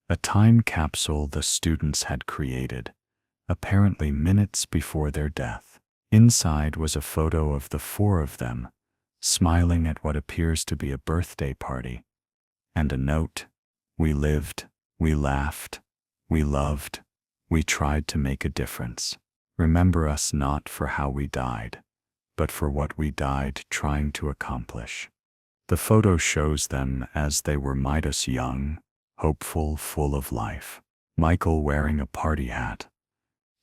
A time capsule the students had created, apparently minutes before their death. Inside was a photo of the 4 of them, smiling at what appears to be a birthday party, and a note: "We lived, we laughed, we loved, we tried to make a difference. Remember us not for how we died, but for what we died trying to accomplish." The photo shows them as they were Midas young, hopeful, full of life. Michael wearing a party hat,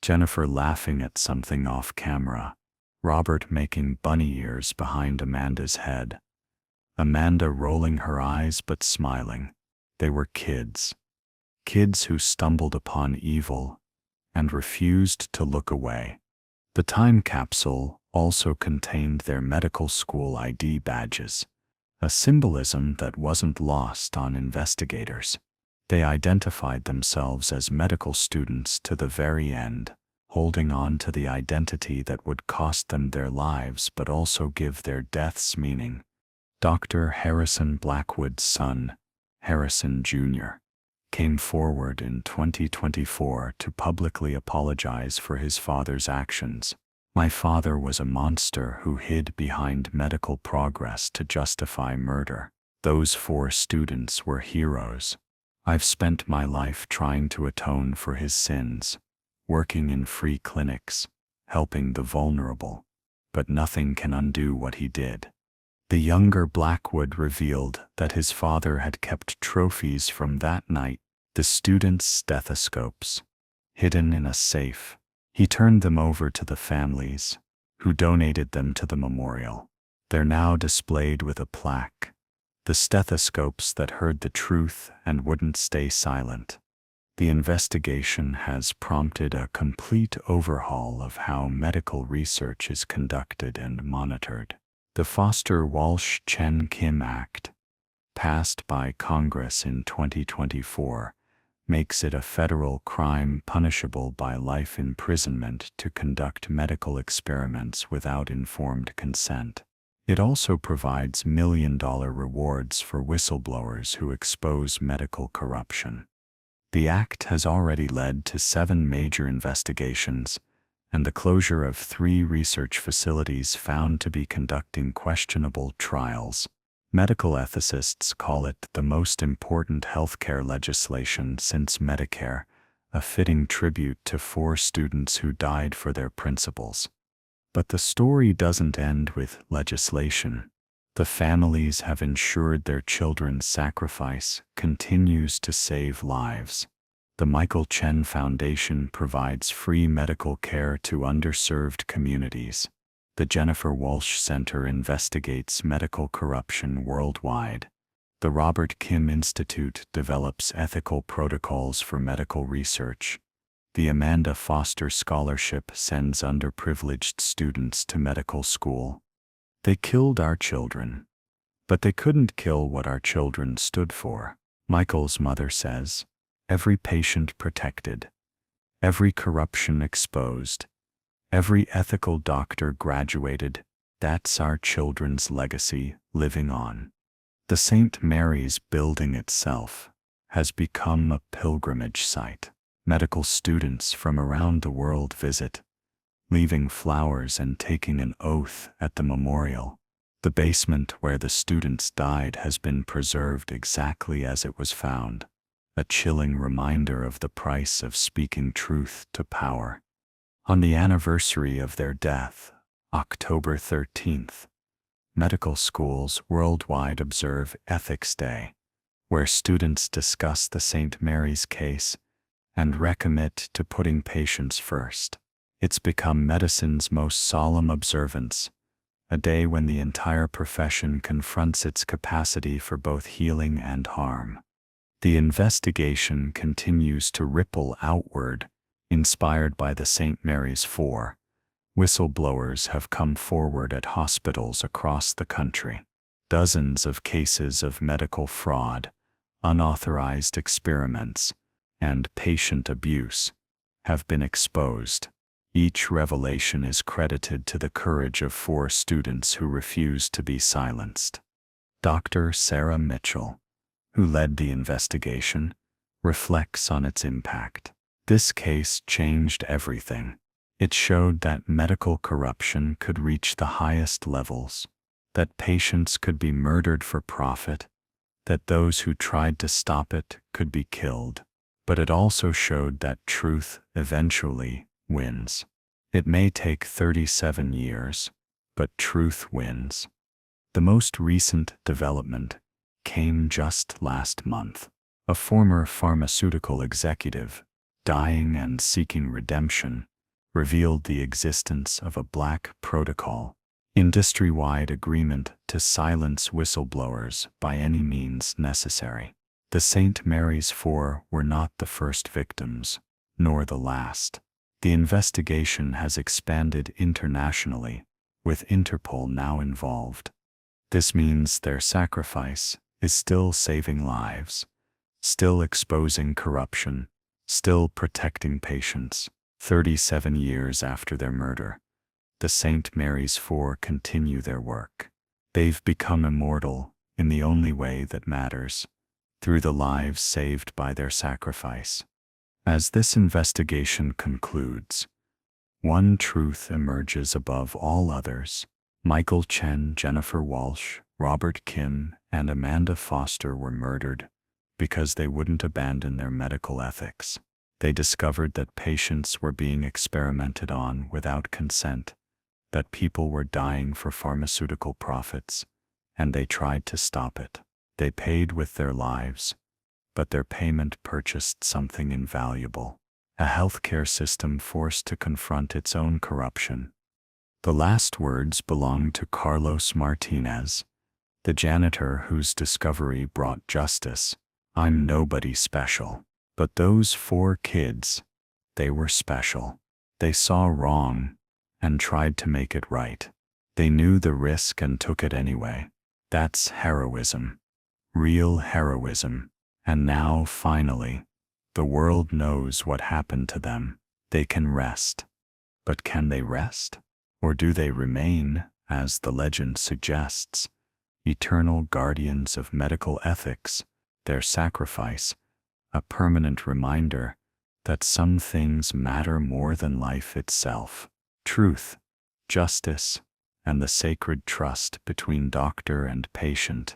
Jennifer laughing at something off camera, Robert making bunny ears behind Amanda's head, Amanda rolling her eyes but smiling. They were kids. Kids who stumbled upon evil and refused to look away. The time capsule also contained their medical school ID badges, a symbolism that wasn't lost on investigators. They identified themselves as medical students to the very end, holding on to the identity that would cost them their lives but also give their deaths meaning. Dr. Harrison Blackwood's son, Harrison Jr., came forward in 2024 to publicly apologize for his father's actions. "My father was a monster who hid behind medical progress to justify murder. Those 4 students were heroes. I've spent my life trying to atone for his sins, working in free clinics, helping the vulnerable, but nothing can undo what he did." The younger Blackwood revealed that his father had kept trophies from that night, the students' stethoscopes, hidden in a safe. He turned them over to the families, who donated them to the memorial. They're now displayed with a plaque, the stethoscopes that heard the truth and wouldn't stay silent. The investigation has prompted a complete overhaul of how medical research is conducted and monitored. The Foster-Walsh Chen Kim Act, passed by Congress in 2024, makes it a federal crime punishable by life imprisonment to conduct medical experiments without informed consent. It also provides million-dollar rewards for whistleblowers who expose medical corruption. The act has already led to 7 major investigations and the closure of 3 research facilities found to be conducting questionable trials. Medical ethicists call it the most important healthcare legislation since Medicare, a fitting tribute to 4 students who died for their principles. But the story doesn't end with legislation. The families have ensured their children's sacrifice continues to save lives. The Michael Chen Foundation provides free medical care to underserved communities. The Jennifer Walsh Center investigates medical corruption worldwide. The Robert Kim Institute develops ethical protocols for medical research. The Amanda Foster Scholarship sends underprivileged students to medical school. They killed our children, but they couldn't kill what our children stood for. Michael's mother says, "Every patient protected, every corruption exposed, every ethical doctor graduated, that's our children's legacy living on." The St. Mary's building itself has become a pilgrimage site. Medical students from around the world visit, leaving flowers and taking an oath at the memorial. The basement where the students died has been preserved exactly as it was found, a chilling reminder of the price of speaking truth to power. On the anniversary of their death, October 13th, medical schools worldwide observe Ethics Day, where students discuss the St. Mary's case and recommit to putting patients first. It's become medicine's most solemn observance, a day when the entire profession confronts its capacity for both healing and harm. The investigation continues to ripple outward, inspired by the St. Mary's 4. Whistleblowers have come forward at hospitals across the country. Dozens of cases of medical fraud, unauthorized experiments, and patient abuse have been exposed. Each revelation is credited to the courage of 4 students who refused to be silenced. Dr. Sarah Mitchell, who led the investigation, reflects on its impact. This case changed everything. It showed that medical corruption could reach the highest levels, that patients could be murdered for profit, that those who tried to stop it could be killed. But it also showed that truth eventually wins. It may take 37 years, but truth wins. The most recent development came just last month. A former pharmaceutical executive, dying and seeking redemption, revealed the existence of a black protocol, industry-wide agreement to silence whistleblowers by any means necessary. The St. Mary's 4 were not the first victims, nor the last. The investigation has expanded internationally, with Interpol now involved. This means their sacrifice is still saving lives, still exposing corruption, still protecting patients. 37 years after their murder, the St. Mary's 4 continue their work. They've become immortal in the only way that matters, through the lives saved by their sacrifice. As this investigation concludes, one truth emerges above all others. Michael Chen, Jennifer Walsh, Robert Kim, and Amanda Foster were murdered because they wouldn't abandon their medical ethics. They discovered that patients were being experimented on without consent, that people were dying for pharmaceutical profits, and they tried to stop it. They paid with their lives, but their payment purchased something invaluable, a healthcare system forced to confront its own corruption. The last words belong to Carlos Martinez, the janitor whose discovery brought justice. "I'm nobody special." But those 4 kids, they were special. They saw wrong and tried to make it right. They knew the risk and took it anyway. That's heroism. Real heroism. And now, finally, the world knows what happened to them. They can rest. But can they rest? Or do they remain, as the legend suggests, eternal guardians of medical ethics, their sacrifice, a permanent reminder that some things matter more than life itself? Truth, justice, and the sacred trust between doctor and patient.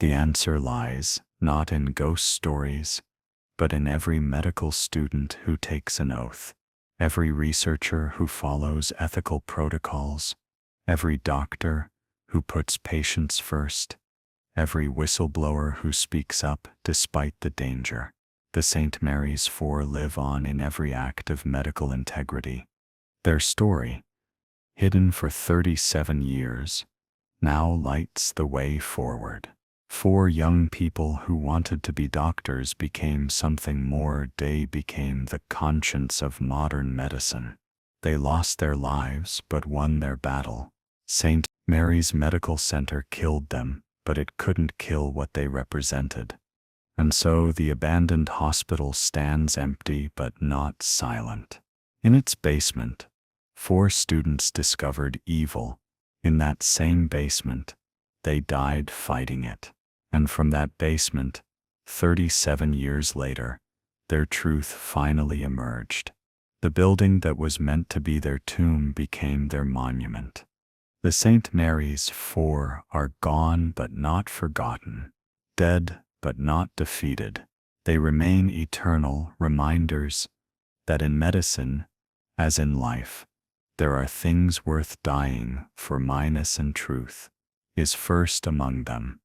The answer lies not in ghost stories, but in every medical student who takes an oath, every researcher who follows ethical protocols, every doctor who puts patients first, every whistleblower who speaks up despite the danger. The St. Mary's 4 live on in every act of medical integrity. Their story, hidden for 37 years, now lights the way forward. 4 young people who wanted to be doctors became something more. They became the conscience of modern medicine. They lost their lives but won their battle. St. Mary's Medical Center killed them, but it couldn't kill what they represented. And so the abandoned hospital stands empty but not silent. In its basement, 4 students discovered evil. In that same basement, they died fighting it. And from that basement, 37 years later, their truth finally emerged. The building that was meant to be their tomb became their monument. The Saint Mary's 4 are gone but not forgotten, dead but not defeated. They remain eternal reminders that in medicine, as in life, there are things worth dying for. Kindness and truth is first among them.